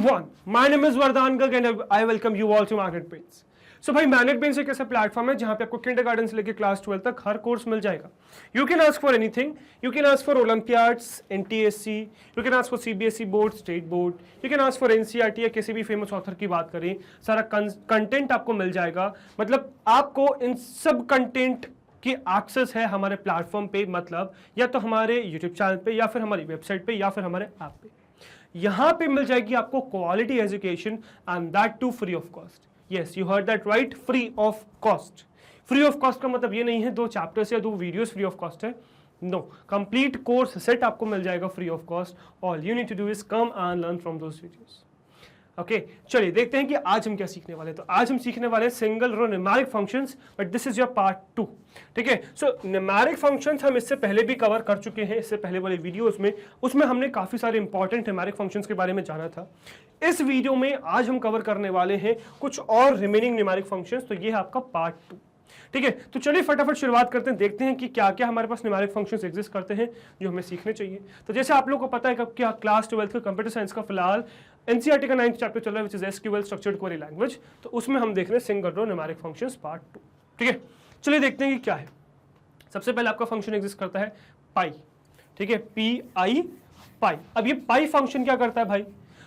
everyone, my name is Vardhan Garg and I welcome you all to MagnetBrains. So भाई MagnetBrains एक ऐसा platform है जहां पे आपको किंडरगार्टन से लेकर क्लास 12 तक हर कोर्स मिल जाएगा. You can ask for anything. You can ask for Olympiads, NTSC. You can ask for CBSE board, state board. You can ask for NCERT या किसी भी फेमस ऑथर की बात करें. सारा कंटेंट आपको मिल जाएगा. मतलब आपको इन सब कंटेंट की एक्सेस है हमारे प्लेटफॉर्म पे, मतलब या तो हमारे YouTube चैनल पे या फिर हमारी वेबसाइट पे या फिर हमारे ऐप पे. यहां पे मिल जाएगी आपको quality education and that too free of cost. Yes, you heard that right, free of cost. Free of cost का मतलब ये नहीं है 2 चैप्टर्स या 2 वीडियोस फ्री ऑफ कॉस्ट है. नो, कंप्लीट कोर्स सेट आपको मिल जाएगा free of cost. All you need to do is come and learn from those videos. Okay, चलिए देखते हैं कि आज हम क्या सीखने वाले हैं. तो आज हम सीखने वाले हैं single row numeric functions, but this is your part 2. ठीक है, सो न्यूमेरिक फंक्शंस हम इससे पहले भी कवर कर चुके हैं, इससे पहले वाले वीडियोस में. उसमें हमने काफी सारे इंपॉर्टेंट न्यूमेरिक फंक्शंस के बारे में जाना था. इस वीडियो में आज हम कवर करने वाले हैं कुछ और रिमेनिंग न्यूमेरिक फंक्शंस. तो ये है आपका पार्ट 2. ठीक है, तो चलिए फटाफट शुरुआत करते हैं, देखते हैं कि क्या क्या हमारे पास न्यूमेरिक फंक्शंस एग्जिस्ट करते हैं जो हमें सीखने चाहिए. तो जैसे आप लोगों को पता है कि क्या क्लास 12 का कंप्यूटर साइंस का फिलहाल एनसीईआरटी का 9th चैप्टर चल रहा है, which is SQL, structured query language. तो उसमें हम देख रहे हैं single row numeric functions part 2. ठीक है, चलिए देखते हैं कि क्या है. सबसे पहले आपका फंक्शन एग्जिस्ट करता है पाई. ठीक है, PI पाई. अब ये पाई फंक्शन क्या करता है भाई?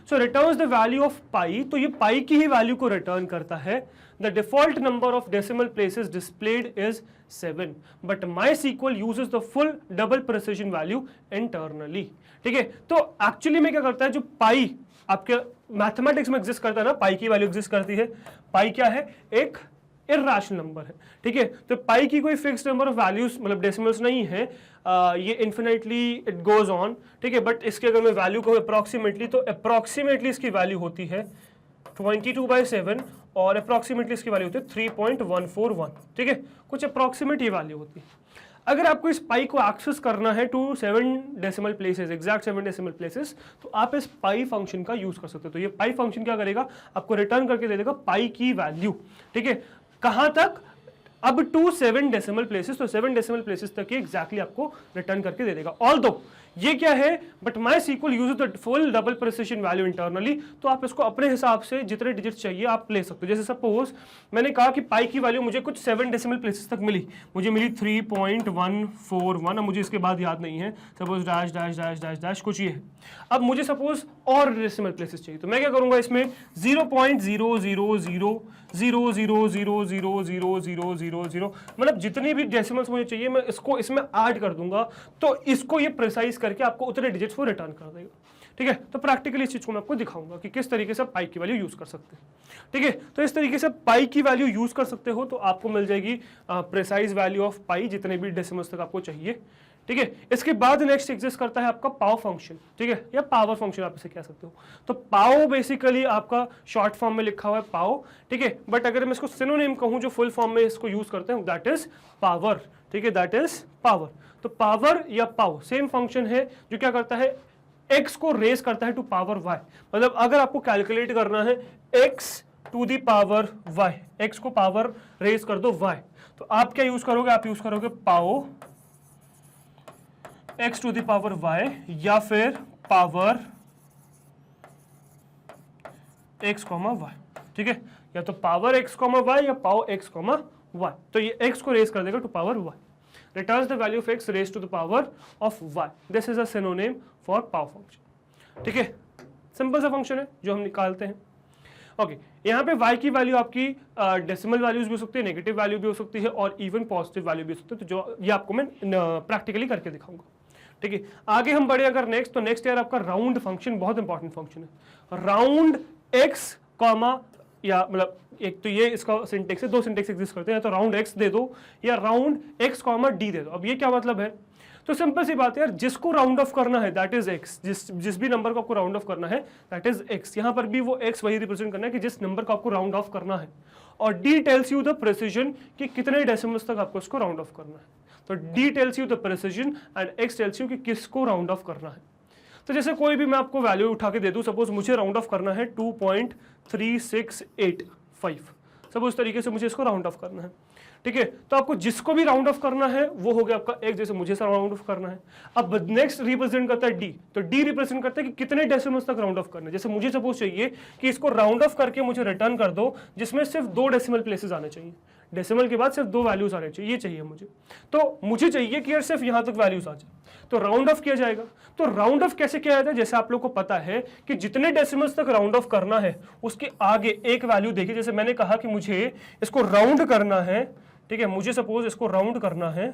सो रिटर्न्स द वैल्यू ऑफ पाई. तो ये पाई की ही वैल्यू को रिटर्न करता है. The default number of decimal places displayed is 7, but MySQL uses the full double precision value internally. ठीक है, तो एक्चुअली में क्या करता है, जो पाई आपके मैथमेटिक्स में एग्जिस्ट करता है ना, पाई की वैल्यू एग्जिस्ट करती है. पाई क्या है? एक इर्रेशनल नंबर है. ठीक है, तो पाई की कोई फिक्स्ड नंबर ऑफ वैल्यूज मतलब डेसिमल्स नहीं है. ये इन्फिनिटली इट गोज ऑन. ठीक है, बट इसके अगर मैं वैल्यू को अप्रोक्सीमेटली, तो अप्रोक्सीमेटली इसकी वैल्यू होती है 22/7 और अप्रोक्सीमेटली इसकी वैल्यू होती है 3.141. ठीक है, कुछ अप्रोक्सीमेट ये वैल्यू होती है. अगर आपको इस पाई को एक्सेस करना है to 7 decimal places, exact 7 decimal places, तो आप इस पाई फंक्शन का यूज कर सकते हो. तो ये पाई फंक्शन क्या करेगा, आपको रिटर्न करके दे देगा पाई की वैल्यू. ठीक है, कहां तक? अब टू 7 डेसिमल प्लेसेस. तो 7 डेसिमल प्लेसेस तक ये एग्जैक्टली आपको रिटर्न करके दे देगा. ऑल्दो ये क्या है, but MySQL uses the full double precision value internally. तो आप इसको अपने हिसाब से जितने डिजिट्स चाहिए आप ले सकते हो. जैसे सपोज मैंने कहा कि पाई की वैल्यू मुझे कुछ 7 डेसिमल प्लेसेस तक मिली, मुझे मिली 3.141. अब मुझे इसके बाद याद नहीं है, suppose dash dash dash dash dash कुछ ये है. अब मुझे सपोज और डेसिमल प्लेसेस चाहिए, तो मैं क्या करूंगा, इसमें 0.00000000000 मतलब जितनी भी डेसिमल्स मुझे चाहिए मैं इसको इसमें ऐड कर दूंगा. तो इसको ये प्रिसाइज करके आपको उतने डिजिट्स को रिटर्न कर देगा. ठीक है, तो प्रैक्टिकली इस चीज को मैं आपको दिखाऊंगा कि किस तरीके से पाई की वैल्यू यूज कर सकते हैं. ठीक है, तो इस तरीके से पाई की वैल्यू यूज कर सकते हो, तो आपको मिल जाएगी प्रिसाइज वैल्यू ऑफ पाई जितने भी डेसिमल्स तक आपको चाहिए. ठीक है, इसके बाद नेक्स्ट एग्जिस्ट करता है आपका पाव फंक्शन. ठीक है, या पावर फंक्शन आप इसे कह सकते हो. तो पाव बेसिकली आपका शॉर्ट फॉर्म में लिखा हुआ है पाव. ठीक है, बट अगर मैं इसको सिनोनिम कहूं जो फुल फॉर्म में इसको यूज करते हैं, दैट इज पावर. ठीक है, दैट इज पावर. तो पावर या पाव सेम फंक्शन है जो क्या करता है, x को रेज करता है टू पावर y. मतलब अगर आपको कैलकुलेट करना है x to the power y, x को पावर रेज कर दो y, तो आप क्या यूज करोगे, आप यूज करोगे pow x to the power y या फिर पावर x, y. ठीक है, या तो पावर x, y या पाव x, y. तो ये x को रेज कर देगा to power y. Returns the value of x raised to the power of y. This is a synonym for power function. ठीक है, सिंपल सा फंक्शन है जो हम निकालते हैं. ओके, यहाँ पे y की वैल्यू आपकी डेसिमल वैल्यूज भी हो सकती है, नेगेटिव वैल्यू भी हो सकती है और इवन पॉजिटिव वैल्यू भी हो सकती है. तो जो ये आपको मैं प्रैक्टिकली करके दिखाऊंगा. ठीक है, आगे हम बढ़े अगर नेक्स्ट, तो नेक्स्ट यार आपका राउंड फंक्शन बहुत इंपॉर्टेंट फंक्शन है. राउंड x कॉमा, या मतलब एक तो ये इसका सिंटेक्स है, 2 सिंटेक्स एग्जिस्ट करते हैं, तो राउंड x दे दो या राउंड x, d दे दो. अब ये क्या मतलब है, तो सिंपल सी बात है यार, जिसको राउंड ऑफ करना है दैट इज x. जिस भी नंबर को आपको राउंड ऑफ करना है दैट इज x. यहां पर भी वो x वही रिप्रेजेंट करना है कि जिस नंबर को आपको राउंड ऑफ करना है. और d tells you the precision कि कितने डेसिमल्स तक आपको इसको राउंड ऑफ करना है. तो d tells you the precision and x tells you कि किसको राउंड ऑफ करना है. तो जैसे कोई भी मैं आपको वैल्यू उठा के दे दूं, सपोज मुझे राउंड ऑफ करना है 2.3685. सब उस तरीके से मुझे इसको राउंड ऑफ करना है, ठीक है। तो आपको जिसको भी राउंड ऑफ करना है वो हो गया आपका एक, जैसे मुझे राउंड ऑफ करना है। अब नेक्स्ट रिप्रेजेंट करता है डी, तो डी रिप्रेजेंट करता है कि कितने डेसिमल्स तक राउंड ऑफ करना है। जैसे मुझे सपोज चाहिए कि इसको राउंड ऑफ करके मुझे रिटर्न कर दो जिसमें सिर्फ 2 डेसिमल प्लेसेस आने चाहिए, डेसिमल के बाद सिर्फ 2 वैल्यूज आने चाहिए, ये चाहिए मुझे। तो मुझे चाहिए कि यार सिर्फ यहां तक वैल्यूज आ जाए, तो राउंड ऑफ किया जाएगा। तो राउंड ऑफ कैसे किया जाता है, जैसे आप लोग को पता है कि जितने डेसिमल्स तक राउंड ऑफ करना है उसके आगे एक वैल्यू देखिए। जैसे मैंने कहा कि मुझे इसको राउंड करना है, ठीक है, मुझे सपोज इसको राउंड करना है,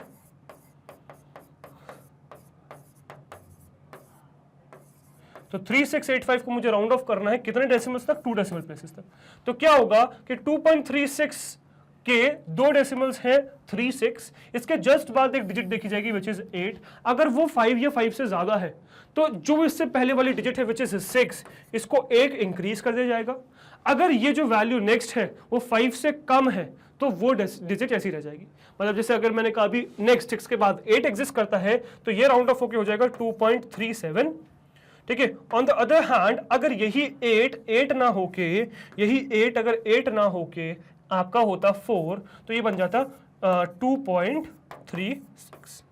तो 3685 को मुझे राउंड ऑफ करना है कितने डेसिमल्स तक, 2 डेसिमल प्लेसेस तक। तो क्या होगा कि 2.36 के 2 डेसिमल्स हैं 36, इसके जस्ट बाद एक डिजिट देखी जाएगी विच इज 8। अगर वो 5 या 5 से ज्यादा है तो जो इससे पहले वाली डिजिट है विच इज 6, इसको 1 इंक्रीज कर दिया जाएगा। अगर ये जो वैल्यू नेक्स्ट है वो 5 से कम है तो वो डिजिट ऐसी रह जाएगी। मतलब जैसे अगर मैंने कहा अभी नेक्स्ट 6 के बाद 8 एग्जिस्ट करता है तो ये राउंड ऑफ होके हो जाएगा 2.37, ठीक है। ऑन द अदर हैंड अगर यही 8 ना होके, यही 8 अगर 8 ना होके आपका होता 4 तो ये बन जाता 2.36।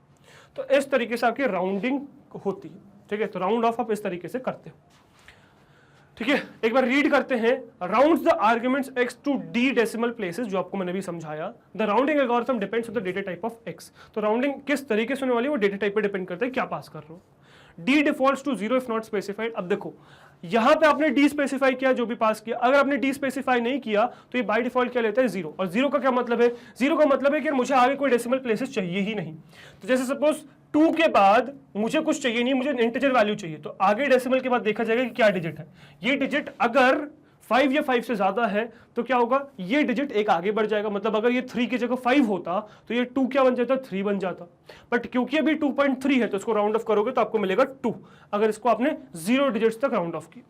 तो इस तरीके से आपकी राउंडिंग होती है, ठीक है। तो राउंड ऑफ आप इस तरीके से करते हो, ठीक है। एक बार रीड करते हैं, rounds the arguments x to d decimal places, जो आपको मैंने भी समझाया। The rounding algorithm depends on the data type of x। तो राउंडिंग किस तरीके से होने वाली है वो डेटा टाइप पे डिपेंड करता है, क्या पास कर रहे हो। d defaults to 0 if not specified. अब देखो यहां पे आपने d स्पेसिफाई किया, जो भी पास किया। अगर आपने d स्पेसिफाई नहीं किया तो ये बाय डिफॉल्ट क्या लेता है, 0। और 0 का क्या मतलब है, 0 का मतलब है कि मुझे आगे कोई डेसिमल प्लेसेस चाहिए ही नहीं। तो जैसे सपोज 2 के बाद मुझे कुछ चाहिए नहीं, मुझे इंटीजर वैल्यू चाहिए, तो आगे डेसिमल के बाद देखा जाएगा कि क्या डिजिट है। ये डिजिट अगर 5 या 5 से ज्यादा है तो क्या होगा, ये डिजिट एक आगे बढ़ जाएगा। मतलब अगर ये 3 की जगह 5 होता तो ये 2 क्या बन जाता, 3 बन जाता। बट क्योंकि अभी 2.3 है तो इसको राउंड ऑफ करोगे तो आपको मिलेगा 2, अगर इसको आपने 0 डिजिट्स तक राउंड ऑफ किया,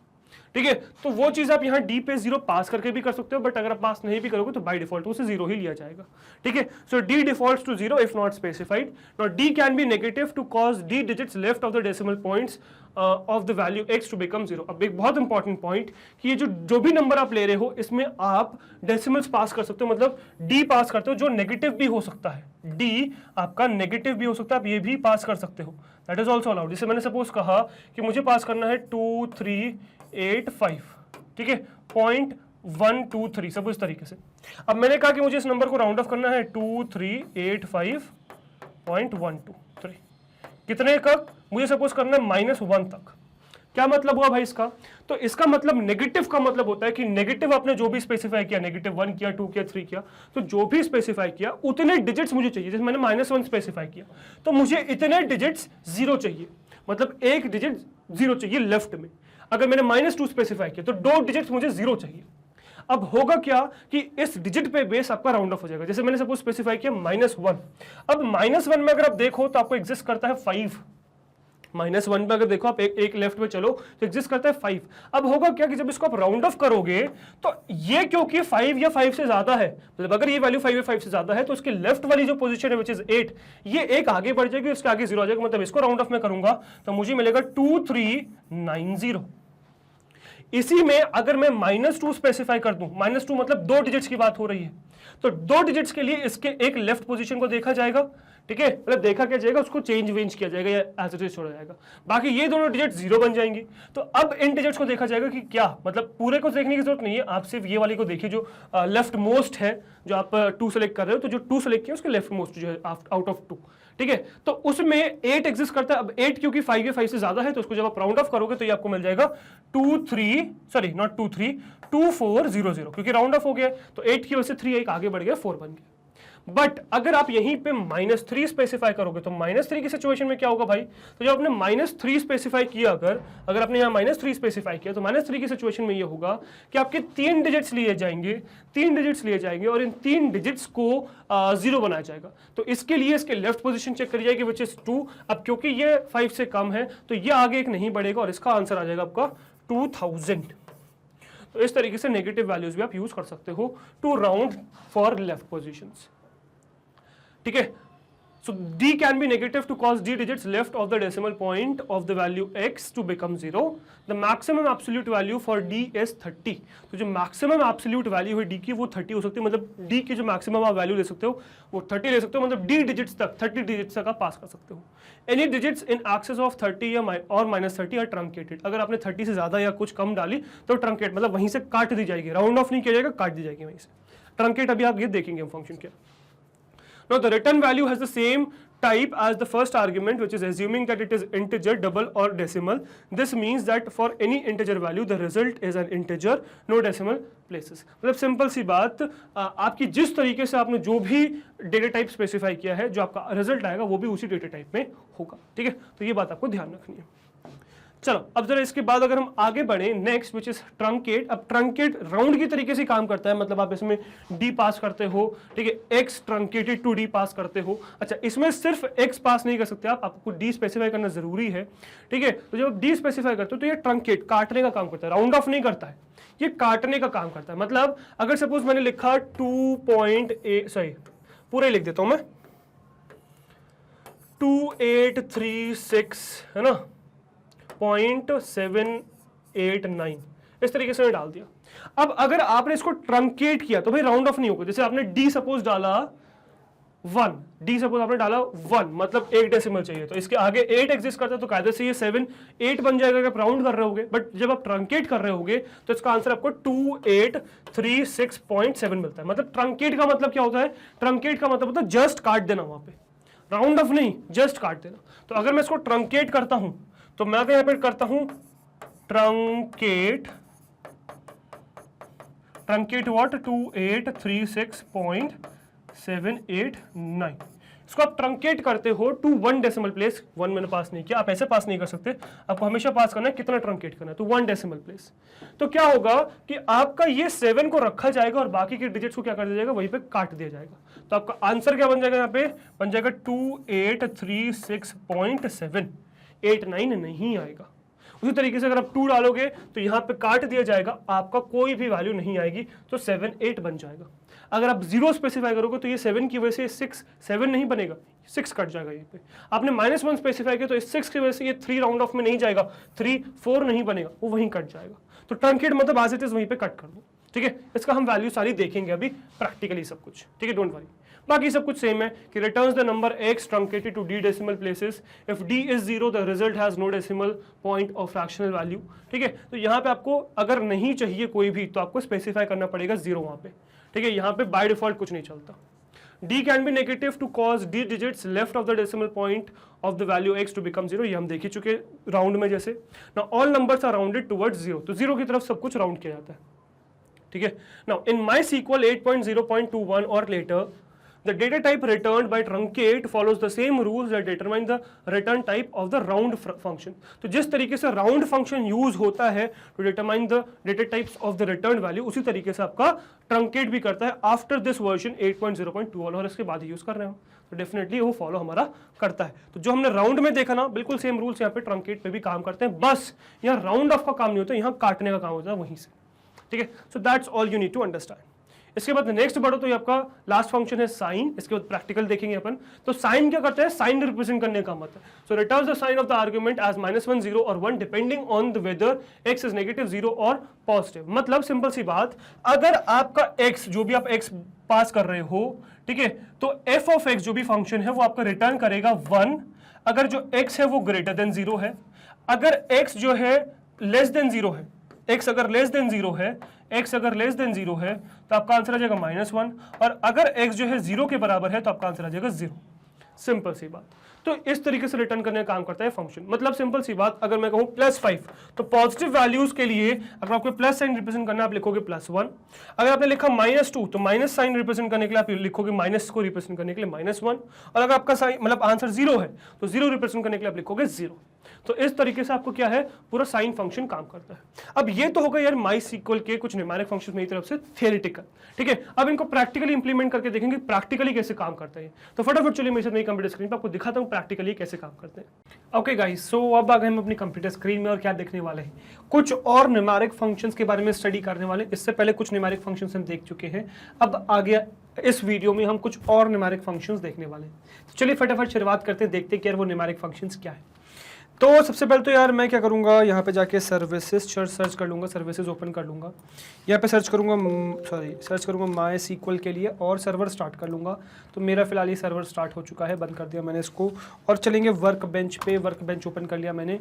ठीक है। तो वो चीज आप यहाँ डी पे 0 पास करके भी कर सकते हो, बट अगर आप पास नहीं भी करोगे तो बाय डिफॉल्ट उसे 0 ही लिया जाएगा, ठीक है। So D defaults to 0 if not specified. Now D can be negative to cause D digits left of the decimal points of the value x to become 0। अब एक बहुत इंपॉर्टेंट पॉइंट कि ये जो भी नंबर आप ले रहे हो इसमें आप डेसिमल्स पास कर सकते हो, मतलब d पास करते हो जो नेगेटिव भी हो सकता है, d आपका नेगेटिव भी हो सकता है, आप ये भी पास कर सकते हो, दैट इज ऑल्सो अलाउड। जैसे मैंने सपोज कहा कि मुझे पास करना है 2385, ठीक है, 0.123 सब इस तरीके से। अब मैंने कहा कि मुझे इस नंबर को राउंड ऑफ करना है 2385.123, कितने तक, मुझे सपोज करना है -1 तक। क्या मतलब हुआ भाई इसका, तो इसका मतलब नेगेटिव का मतलब होता है कि नेगेटिव आपने जो भी स्पेसिफाई किया, -1 किया, 2 किया, 3 किया, तो जो भी स्पेसिफाई किया उतने डिजिट्स मुझे चाहिए। जैसे मैंने -1 स्पेसिफाई किया तो मुझे इतने डिजिट्स 0 चाहिए, मतलब एक डिजिट 0 चाहिए लेफ्ट में। अगर मैंने -2 स्पेसिफाई किया तो 2 डिजिट्स मुझे 0 चाहिए। अब होगा क्या कि इस डिजिट पे बेस आपका राउंड ऑफ हो जाएगा। जैसे मैंने सपोज स्पेसिफाई किया -1, अब -1 में अगर आप देखो तो आपको एग्जिस्ट करता है 5, -1 में अगर देखो आप एक लेफ्ट में चलो तो एग्जिस्ट करता है 5। अब होगा क्या कि जब इसको आप राउंड ऑफ करोगे तो ये क्योंकि 5 या 5 से ज्यादा है, मतलब अगर ये वैल्यू 5 या 5 से ज्यादा है तो उसके लेफ्ट वाली जो पोजीशन है विच इज 8, ये एक आगे बढ़ जाएगी, उसके आगे 0 आ जाएगा। मतलब इसको राउंड ऑफ में करूंगा तो मुझे मिलेगा 2390। इसी में अगर मैं -2 स्पेसिफाई कर दूं, -2 मतलब 2 डिजिट्स की बात हो रही है, तो 2 डिजिट्स के लिए इसके एक लेफ्ट पोजीशन को देखा जाएगा, ठीक है, मतलब देखा क्या जाएगा, उसको चेंज किया जाएगा या एज इट इज छोड़ा जाएगा। बाकी ये दोनों डिजिट 0 बन जाएंगी। तो अब इन डिजिट्स को देखा जाएगा कि क्या, मतलब पूरे को देखने की जरूरत नहीं है, आप सिर्फ ये वाली को देखिए जो लेफ्ट मोस्ट है, जो आप 2 सेलेक्ट कर रहे हो, तो जो 2 सेलेक्ट किया उसके लेफ्ट मोस्ट जो है आउट ऑफ 2, ठीक है। तो उसमें 8 एग्जिस्ट करता है। अब 8 क्योंकि 5 या 5 से ज्यादा है तो उसको जब आप राउंड ऑफ करोगे तो ये आपको मिल जाएगा 2400, क्योंकि राउंड ऑफ हो गया तो 8 की वजह से 3 एक आगे बढ़ गया, 4 बन गया। बट अगर आप यहीं पे -3 स्पेसिफाई करोगे तो -3 की सिचुएशन में क्या होगा भाई, तो जब आपने -3 स्पेसिफाई किया, अगर आपने यहाँ -3 स्पेसिफाई किया तो -3 की सिचुएशन में ये होगा कि आपके 3 डिजिट्स लिए जाएंगे, और इन 3 डिजिट्स को 0 बनाया जाएगा। तो इसके लिए इसके लेफ्ट पोजीशन चेक करी जाएगी विच इज 2। अब क्योंकि ये 5 से कम है तो ये आगे एक नहीं बढ़ेगा और इसका आंसर आ जाएगा आपका 2000। तो इस तरीके से नेगेटिव वैल्यूज भी आप यूज कर सकते हो to round for left positions, ठीक है। So d can be negative to cause d digits left of the decimal point of the value x to become 0. The maximum absolute value for d is 30. तो जो maximum absolute value है d की वो 30 हो सकती है, मतलब d की जो maximum आप value ले सकते हो वो 30 ले सकते हो, मतलब d digits तक 30 digits तक आप पास कर सकते हो. Any digits in excess of 30 or minus 30 are truncated. अगर आपने 30 से ज़्यादा या कुछ कम डाली तो ट्रंकेट मतलब वहीं से काट दी जाएगी, राउंड ऑफ नहीं किया जाएगा, काट दी जाएगी वहीं से. ट्रंकेट अभी आप ये देखेंगे हम फंक्शन क्या. Now the return value has the same type as the first argument, which is assuming that it is integer, double or decimal. This means that for any integer value the result is an integer, no decimal places. मतलब simple सी बात, आपकी जिस तरीके से आपने जो भी data type specify किया है, जो आपका रिजल्ट आएगा वो भी उसी डेटा टाइप में होगा. ठीक है, तो ये बात आपको ध्यान रखनी है. चलो अब जरा इसके बाद अगर हम आगे बढ़े, नेक्स्ट विच इज ट्रंकेट. अब ट्रंकेट राउंड की तरीके से काम करता है, मतलब आप इसमें डी पास करते हो, ठीक है, एक्स ट्रंकेटेड टू डी पास करते हो. अच्छा, इसमें सिर्फ एक्स पास नहीं कर सकते आप, आपको डी स्पेसिफाई करना जरूरी है. ठीक है, तो जब आप डी स्पेसिफाई करते हो तो ये ट्रंकेट काटने का काम करता है, राउंड ऑफ नहीं करता है, ये काटने का काम करता है. मतलब अगर सपोज मैंने लिखा 2.8, सॉरी पूरे लिख देता हूं मैं, 2836 है ना, 0.789 इस तरीके से डाल दिया. अब अगर आपने इसको ट्रंकेट किया तो भाई राउंड ऑफ नहीं होगा. जैसे आपने डी सपोज डाला 1, डी सपोज आपने डाला 1, मतलब एक डेसिमल चाहिए, तो इसके आगे 8 एग्जिस्ट करता है तो कायदे से ये 7 8 बन जाएगा अगर आप राउंड कर रहे होगे. बट जब आप ट्रंकेट कर रहे होगे तो इसका आंसर आपको 2836.7 मिलता है. मतलब ट्रंकेट का मतलब क्या होता है, ट्रंकेट का मतलब होता है जस्ट काट देना, वहां पे राउंड ऑफ नहीं, जस्ट काट देना. तो अगर मैं इसको ट्रंकेट करता हूं तो मैं यहां पर करता हूं ट्रंकेट व्हाट, 2836.789. इसको आप ट्रंकेट करते हो टू 1 डेसिमल प्लेस. 1 मैंने पास नहीं किया, आप ऐसे पास नहीं कर सकते, आपको हमेशा पास करना है कितना ट्रंकेट करना है, तो 1 डेसिमल प्लेस. तो क्या होगा कि आपका ये 7 को रखा जाएगा और बाकी के डिजिट्स को क्या कर दिया जाएगा, वहीं पे काट दिया जाएगा. तो आपका आंसर क्या बन जाएगा, यहाँ पे बन जाएगा 2836.789 नहीं आएगा. उसी तरीके से अगर आप 2 डालोगे तो यहां पे काट दिया जाएगा, आपका कोई भी वैल्यू नहीं आएगी, तो 7 8 बन जाएगा. अगर आप 0 स्पेसिफाई करोगे तो ये 7 की वजह से 6 7 नहीं बनेगा, 6 कट जाएगा. ये पे आपने -1 स्पेसिफाई किया तो इस 6 की वजह से ये 3 राउंड ऑफ में नहीं जाएगा, 3 4 नहीं बनेगा, वो वहीं कट जाएगा. तो ट्रंकेट मतलब आज इट इज वहीं पे कट कर दो. ठीक है, इसका हम वैल्यू सारी देखेंगे अभी प्रैक्टिकली सब कुछ. ठीक है, डोंट वरी. बाकी सब कुछ सेम है कि returns the number x truncated to d decimal places. If d is 0 the result has no decimal point or fractional value. ठीक है, तो यहाँ पे आपको अगर नहीं चाहिए कोई भी तो आपको स्पेसिफाई करना पड़ेगा 0 वहाँ पे. ठीक है, यहाँ पे बाय डिफॉल्ट कुछ नहीं चलता. d can be negative to cause d digits left of the decimal point of the value x to become 0. ये हम देख ही चुके राउंड में जैसे. Now all numbers are rounded towards 0. तो 0 की तरफ सब कुछ राउंड किया जाता है. ठीक है, now in MySQL 8.0.21 or later the data type returned by truncate follows the same rules that determine the return type of the round function. तो जिस तरीके से round function use होता है to determine the data types of the returned value, उसी तरीके से आपका truncate भी करता है after this version 8.0.12 और इसके बाद ही यूज कर रहे हैं हम, तो डेफिनेटली वो फॉलो हमारा करता है. तो जो हमने राउंड में देखा ना, बिल्कुल सेम रूल्स यहाँ पे ट्रंकेट पे भी काम करते हैं, बस यहाँ राउंड ऑफ का काम नहीं होता, यहाँ काटने का काम होता है वहीं से. ठीक है, so that's all you need to understand. इसके बाद नेक्स्ट बढ़ो तो ये आपका लास्ट फंक्शन है साइन. इसके बाद प्रैक्टिकल देखेंगे अपन. तो साइन क्या करता है, साइन रिप्रेजेंट करने का मतलब. So returns the sign of the argument as -1 0 और 1 depending on the whether x is negative 0 और पॉजिटिव. मतलब सिंपल सी बात, अगर आपका x जो भी आप x पास कर रहे हो, ठीक है, तो f ऑफ x जो भी फंक्शन है वो आपका रिटर्न करेगा 1 अगर जो x है वो ग्रेटर देन 0 है. अगर x जो है लेस देन 0 है, x अगर लेस देन 0 है, x अगर लेस देन 0 है तो आपका आंसर आ जाएगा -1, और अगर x जो है 0 के बराबर है तो आपका आंसर आ जाएगा 0. सिंपल सी बात. तो इस तरीके से रिटर्न करने का काम करता है फंक्शन. मतलब सिंपल सी बात, अगर मैं कहूं +5 तो पॉजिटिव वैल्यूज के लिए अगर आपको प्लस साइन रिप्रेजेंट करना है आप लिखोगे +1. अगर आपने लिखा -2 तो माइनस साइन रिप्रेजेंट करने के लिए आप लिखोगे माइनस को रिप्रेजेंट करने के लिए -1. और अगर आपका साइन मतलब आंसर 0 है तो 0 रिप्रेजेंट करने के लिए आप लिखोगे 0. तो इस तरीके से आपको क्या है, पूरा साइन फंक्शन काम करता है। अब ये तो होगा यार माइस्क्ल के कुछ न्यूमेरिक फंक्शन मेरी तरफ से थियोरेटिकल, ठीक है। अब इनको प्रैक्टिकली इंप्लीमेंट करके देखेंगे प्रैक्टिकली कैसे काम करता है। तो फटाफट चलिए मेरे साथ मेरी कंप्यूटर स्क्रीन पर आपको दिखाता हूँ प्रैक्टिकली कैसे काम करते हैं। ओके गाइस, सो अब आ गए हम अपनी कंप्यूटर स्क्रीन में और क्या देखने वाले हैं, कुछ और न्यूमेरिक फंक्शंस के बारे में स्टडी करने वाले। इससे पहले कुछ न्यूमेरिक फंक्शंस हम देख चुके हैं, अब आ गया इस वीडियो में हम कुछ और न्यूमेरिक फंक्शंस देखने वाले हैं। तो चलिए फटाफट शुरुआत करते हैं, देखते हैं कि यार वो न्यूमेरिक फंक्शंस क्या है। तो सबसे पहले तो यार मैं क्या करूँगा, यहाँ पे जाके सर्विसेज सर्च कर लूँगा, सर्विसेज ओपन कर लूँगा, यहाँ पे सर्च करूँगा माइस्क्ल के लिए और सर्वर स्टार्ट कर लूँगा। तो मेरा फिलहाल ये सर्वर स्टार्ट हो चुका है, बंद कर दिया मैंने इसको और चलेंगे वर्क बेंच पे। वर्क बेंच ओपन कर लिया मैंने,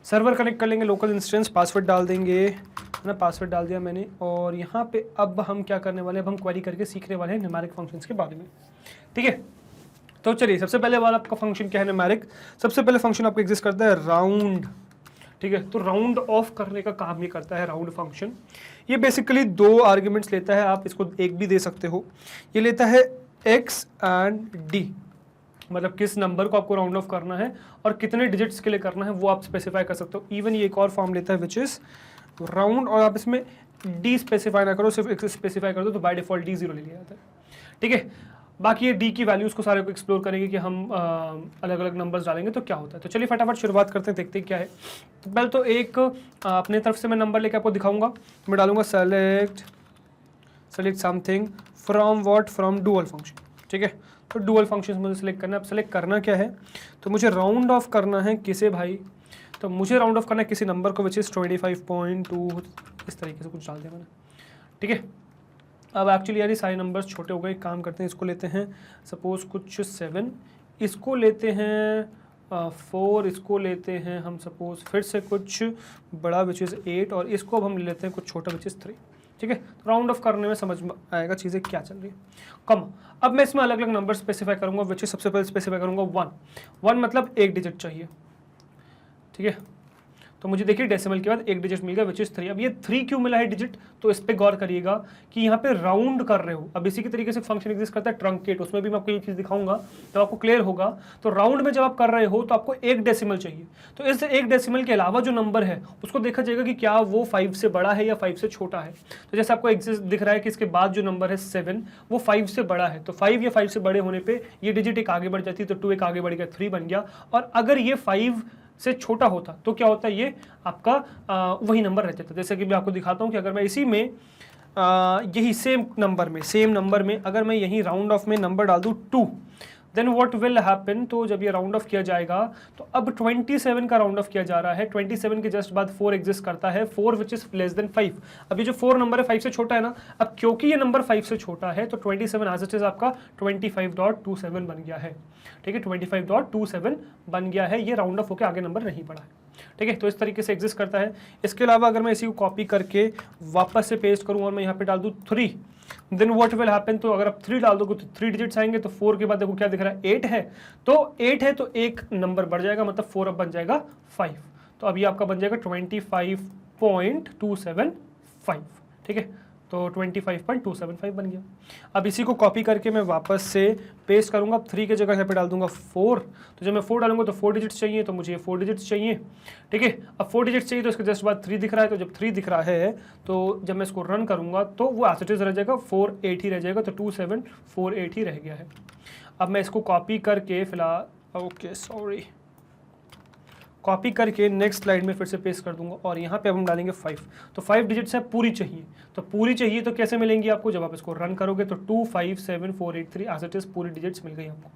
सर्वर कनेक्ट कर लेंगे, लोकल इंस्टेंस, पासवर्ड डाल देंगे, है ना, पासवर्ड डाल दिया मैंने। और यहाँ पे अब हम क्या करने वाले हैं, अब हम क्वेरी करके सीखने वाले हैं न्यूमेरिक फंक्शंस के बारे में, ठीक है। तो चलिए सबसे पहले वाला आपका फंक्शन क्या है न्यूमेरिक, सबसे पहले फंक्शन आपका एग्जिस्ट करता है राउंड, ठीक है। तो राउंड ऑफ करने का काम ये करता है राउंड फंक्शन। ये बेसिकली दो आर्ग्यूमेंट्स लेता है, आप इसको एक भी दे सकते हो। ये लेता है x एंड d, मतलब किस नंबर को आपको राउंड ऑफ करना है और कितने डिजिट्स के लिए करना है वो आप स्पेसिफाई कर सकते हो। इवन ये एक और फॉर्म लेता है विच इज राउंड, और आप इसमें d स्पेसिफाई ना करो, सिर्फ x स्पेसिफाई कर दो तो बाय डिफॉल्ट d 0 ले लिया जाता है, ठीक है। बाकी ये डी की वैल्यूज़ को सारे को एक्सप्लोर करेंगे कि हम अलग अलग नंबर्स डालेंगे तो क्या होता है। तो चलिए फटाफट शुरुआत करते हैं, देखते हैं क्या है। तो पहले तो एक अपने तरफ से मैं नंबर लेके आपको दिखाऊंगा। तो मैं डालूंगा select something from what, from dual function, ठीक है। तो डुअल फंक्शन मुझे सेलेक्ट करना है। अब सेलेक्ट करना क्या है, तो मुझे राउंड ऑफ करना है किसे भाई, तो मुझे राउंड ऑफ करना है किसी नंबर को विच इज़ 25.2, इस तरीके से कुछ डाल दिया मैंने, ठीक है। अब एक्चुअली यार ये सारे नंबर्स छोटे हो गए, एक काम करते हैं, इसको लेते हैं सपोज कुछ 7, इसको लेते हैं 4, इसको लेते हैं हम सपोज फिर से कुछ बड़ा विच इज़ 8, और इसको अब हम लेते हैं कुछ छोटा विच इज़ 3, ठीक है। तो राउंड ऑफ करने में समझ में आएगा चीज़ें क्या चल रही है। कम अब मैं इसमें अलग अलग नंबर स्पेसिफाई करूँगा, विच इज़ सबसे पहले स्पेसिफाई करूँगा 1 मतलब एक डिजिट चाहिए, ठीक है। तो मुझे देखिए डेसिमल के बाद एक डिजिट मिल गया विच इज 3। अब ये 3 क्यों मिला है डिजिट, तो इस पे गौर करिएगा कि यहाँ पे राउंड कर रहे हो। अब इसी के तरीके से फंक्शन एग्जिस्ट करता है ट्रंकेट, उसमें भी मैं आपको ये चीज़ दिखाऊंगा तो आपको क्लियर होगा। तो राउंड में जब आप कर रहे हो तो आपको एक डेसिमल चाहिए, तो इस एक डेसिमल के अलावा जो नंबर है उसको देखा जाएगा कि क्या वो 5 से बड़ा है या 5 से छोटा है। तो जैसे आपको एग्जिस्ट दिख रहा है कि इसके बाद जो नंबर है 7 वो 5 से बड़ा है, तो 5 या 5 से बड़े होने पर ये डिजिट एक आगे बढ़ जाती है, तो 2 एक आगे बढ़ गया, 3 बन गया। और अगर ये 5 से छोटा होता तो क्या होता है, ये आपका वही नंबर रह जाता। जैसे कि मैं आपको दिखाता हूँ कि अगर मैं इसी में यही सेम नंबर में अगर मैं यही राउंड ऑफ में नंबर डाल दूँ 2, देन व्हाट विल हैपन, तो जब ये राउंड ऑफ किया जाएगा तो अब 27 का राउंड ऑफ किया जा रहा है। 27 के जस्ट बाद 4 एग्जिस्ट करता है, 4 विच इज लेस देन 5। अभी जो 4 नंबर है 5 से छोटा है ना, अब क्योंकि ये नंबर 5 से छोटा है तो 27 एज इट इज आपका 25.27 बन गया है, ठीक है। 25.27 बन गया है, ये राउंड ऑफ होकर आगे नंबर नहीं बढ़ा है, ठीक है। तो इस तरीके से एग्जिस्ट करता है। इसके अलावा अगर मैं इसी को कॉपी करके वापस से पेस्ट करूँ और मैं यहाँ पे डाल दूँ 3, देन व्हाट विल हैपन, तो अगर आप 3 डाल दोगे तो 3 डिजिट्स आएंगे। तो 4 के बाद देखो क्या दिख रहा है, 8 है, तो 8 है तो एक नंबर बढ़ जाएगा, मतलब 4 अब बन जाएगा 5। तो अभी आपका बन जाएगा 25.275, ठीक है। तो 25.275 बन गया। अब इसी को कॉपी करके मैं वापस से पेस्ट करूंगा, 3 की जगह यहाँ पे डाल दूंगा 4। तो जब मैं 4 डालूंगा तो 4 डिजिट्स चाहिए, तो मुझे 4 डिजिट्स चाहिए, ठीक है। अब 4 डिजिट्स चाहिए तो इसके जस्ट बाद 3 दिख रहा है, तो जब 3 दिख रहा है तो जब मैं इसको रन करूंगा तो वो एज इट इज रह जाएगा, 48 ही रह जाएगा। तो 2748 ही रह गया है। अब मैं इसको कॉपी करके फिलहाल कॉपी करके नेक्स्ट स्लाइड में फिर से पेस्ट कर दूंगा और यहाँ पे अब हम डालेंगे 5। तो 5 डिजिट्स है, पूरी चाहिए। तो पूरी चाहिए तो कैसे मिलेंगी आपको, जब आप इसको रन करोगे तो 257483 एज इट इज पूरी डिजिट्स मिल गई आपको,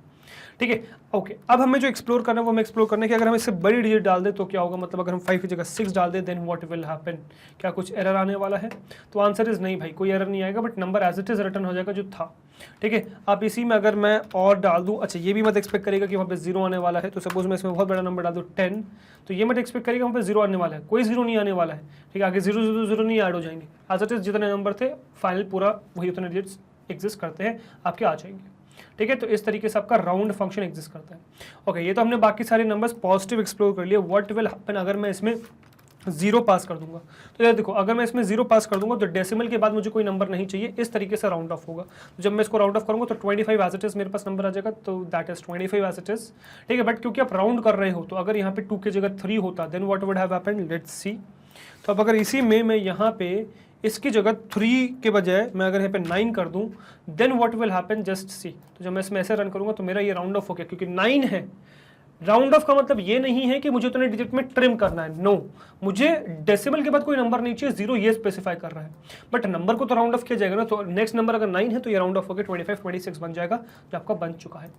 ठीक है। ओके, अब हमें जो एक्सप्लोर करना है वो हमें एक्सप्लोर करना है कि अगर हम इससे बड़ी डिजिट डाल दें तो क्या होगा, मतलब अगर हम 5 की जगह 6 डाल दें देन व्हाट विल हैपन, क्या कुछ एरर आने वाला है। तो आंसर इज नहीं भाई, कोई एरर नहीं आएगा, but number as it is return हो जाएगा जो था, ठीक है। अब इसी में अगर मैं और डाल दूं, अच्छा ये भी मत एक्सपेक्ट करेगा कि वहाँ पे 0 आने वाला है। तो सपोज मैं इसमें बहुत बड़ा नंबर डाल दूं 10, तो ये मत एक्सपेक्ट करेगा वहाँ पे 0 आने वाला है, कोई 0 नहीं आने वाला है, ठीक है। आगे 0 0 0 नहीं ऐड हो जाएंगे, एज इट इज जितने नंबर थे फाइनल पूरा वही उतने डिजिट्स एग्जिस्ट करते हैं आपके आ जाएंगे, ठीक है। तो इस तरीके से आपका राउंड फंक्शन एग्जिस्ट करता है। ओके, ये तो हमने बाकी सारे नंबर्स पॉजिटिव एक्सप्लोर कर लिए। व्हाट विल हैपन अगर मैं इसमें जीरो पास कर दूंगा। तो यार देखो, अगर मैं इसमें जीरो पास कर दूंगा तो डेसिमल के बाद मुझे कोई नंबर नहीं चाहिए, इस तरीके से राउंड ऑफ होगा। तो जब मैं इसको राउंड ऑफ करूंगा तो 25 एज इट इज मेरे पास नंबर आ जाएगा, तो that is 25 as it is. ठीक है, बट क्योंकि आप राउंड कर रहे हो तो अगर यहाँ पे 2 की जगह 3 होता then what would have happened, let's see. तो अब अगर इसी में मैं यहाँ पे इसकी जगह 3 के बजाय मैं अगर यहाँ पे 9 कर दूं then what will happen, just see. तो जब मैं इसमें ऐसे रन करूंगा तो मेरा ये राउंड ऑफ हो गया, क्योंकि 9 है। राउंड ऑफ का मतलब ये नहीं है कि मुझे उतने डिजिट में ट्रिम करना है, नो, मुझे डेसिमल के बाद कोई नंबर नहीं चाहिए, जीरो ये स्पेसिफाई कर रहा है, बट नंबर को तो राउंड ऑफ किया जाएगा ना। तो नेक्स्ट नंबर अगर 9 है तो ये राउंड ऑफ होकर 25 26 बन जाएगा, जो आपका बन चुका है।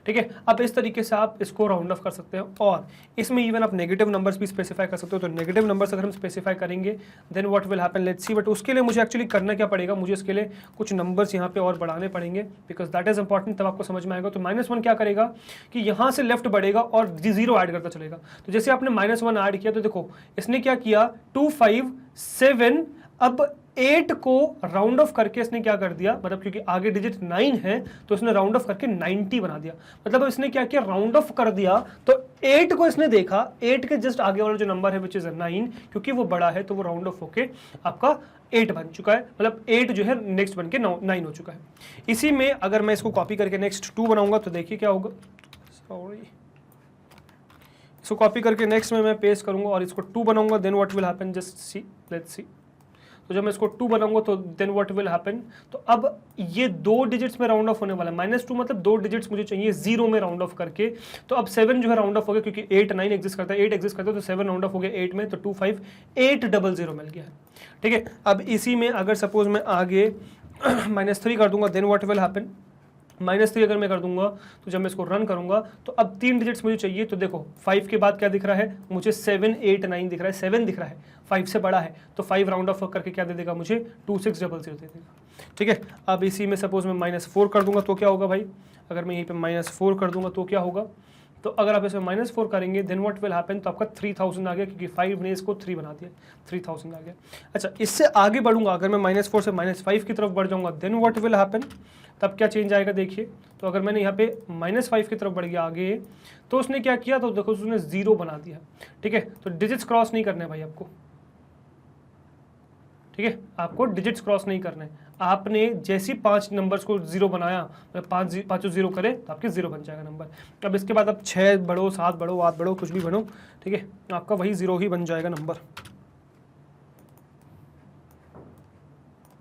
ठीक है, अब इस तरीके से आप इसको राउंड ऑफ कर सकते हैं, और इसमें इवन आप नेगेटिव नंबर्स भी स्पेसिफाई कर सकते हो। तो नेगेटिव नंबर्स अगर हम स्पेसिफाई करेंगे then what will happen, let's see. But उसके लिए मुझे एक्चुअली करना क्या पड़ेगा, मुझे इसके लिए कुछ नंबर्स यहाँ पे और बढ़ाने पड़ेंगे, बिकॉज दैट इज इंपॉर्टेंट, तब आपको समझ में आएगा। तो -1 क्या करेगा कि यहाँ से लेफ्ट बढ़ेगा और जीरो ऐड करता चलेगा। तो जैसे आपने -1 ऐड किया तो देखो इसने क्या किया, 2 5 7, अब 8 को राउंड ऑफ करके इसने क्या कर दिया, मतलब क्योंकि आगे डिजिट 9 है तो इसने राउंड ऑफ करके 90 बना दिया। मतलब अब इसने क्या किया, राउंड ऑफ कर दिया, तो 8 को इसने देखा, 8 के जस्ट आगे वाला जो नंबर है विच इज 9, क्योंकि वो बड़ा है तो वो राउंड ऑफ होके आपका 8 बन चुका है, मतलब 8 जो है नेक्स्ट बन के 9 हो चुका है। इसी में अगर मैं इसको कॉपी करके नेक्स्ट 2 बनाऊंगा तो देखिए क्या होगा, सॉरी, इसको कॉपी करके नेक्स्ट में मैं पेस्ट करूंगा और इसको 2 बनाऊंगा, then what will happen, just see, let's see. तो जब मैं इसको 2 बनाऊंगा तो देन व्हाट विल हैपन, तो अब ये 2 डिजिट्स में राउंड ऑफ होने वाला है, -2 मतलब 2 डिजिट्स मुझे चाहिए 0 में राउंड ऑफ करके। तो अब 7 जो है राउंड ऑफ हो गया, क्योंकि 8 9 एग्जिस्ट करता है, 8 एग्जिस्ट करता है, तो 7 राउंड ऑफ हो गया 8 में, तो 2 5 8 00 मिल गया है। ठीक है, अब इसी में अगर सपोज मैं आगे -3 कर दूंगा देन व्हाट विल हैपन, -3 अगर मैं कर दूंगा तो जब मैं इसको रन करूंगा तो अब 3 डिजिट्स मुझे चाहिए। तो देखो 5 के बाद क्या दिख रहा है मुझे, 7 8 9 दिख रहा है, 7 दिख रहा है, 5 से बड़ा है, तो 5 राउंड ऑफ करके क्या दे देगा मुझे, 2 6 0 0 दे देगा। ठीक है, अब इसी में सपोज मैं -4 कर दूंगा तो क्या होगा भाई, अगर मैं यहीं पे -4 कर दूंगा तो क्या होगा, तो अगर आप इसमें -4 करेंगे देन व्हाट विल हैपन, तो आपका 3000 आ गया, क्योंकि 5 ने इसको 3 बना दिया, 3000 आ गया। अच्छा, इससे आगे बढ़ूंगा, अगर मैं -4 से -5 की तरफ बढ़ जाऊंगा देन व्हाट विल हैपन, तब क्या चेंज आएगा देखिए। तो अगर मैंने यहाँ पे -5 की तरफ बढ़ गया आगे, तो उसने क्या किया, तो देखो उसने 0 बना दिया। ठीक है, तो डिजिट्स क्रॉस नहीं करने भाई आपको, ठीक है, आपको डिजिट्स क्रॉस नहीं करना है। आपने जैसी 5 नंबर्स को 0 बनाया, मतलब 5 0 करे तो आपके 0 बन जाएगा नंबर। अब इसके बाद आप 6 बढ़ो, 7 बढ़ो, 8 बढ़ो, कुछ भी बनो, ठीक है, आपका वही 0 ही बन जाएगा नंबर।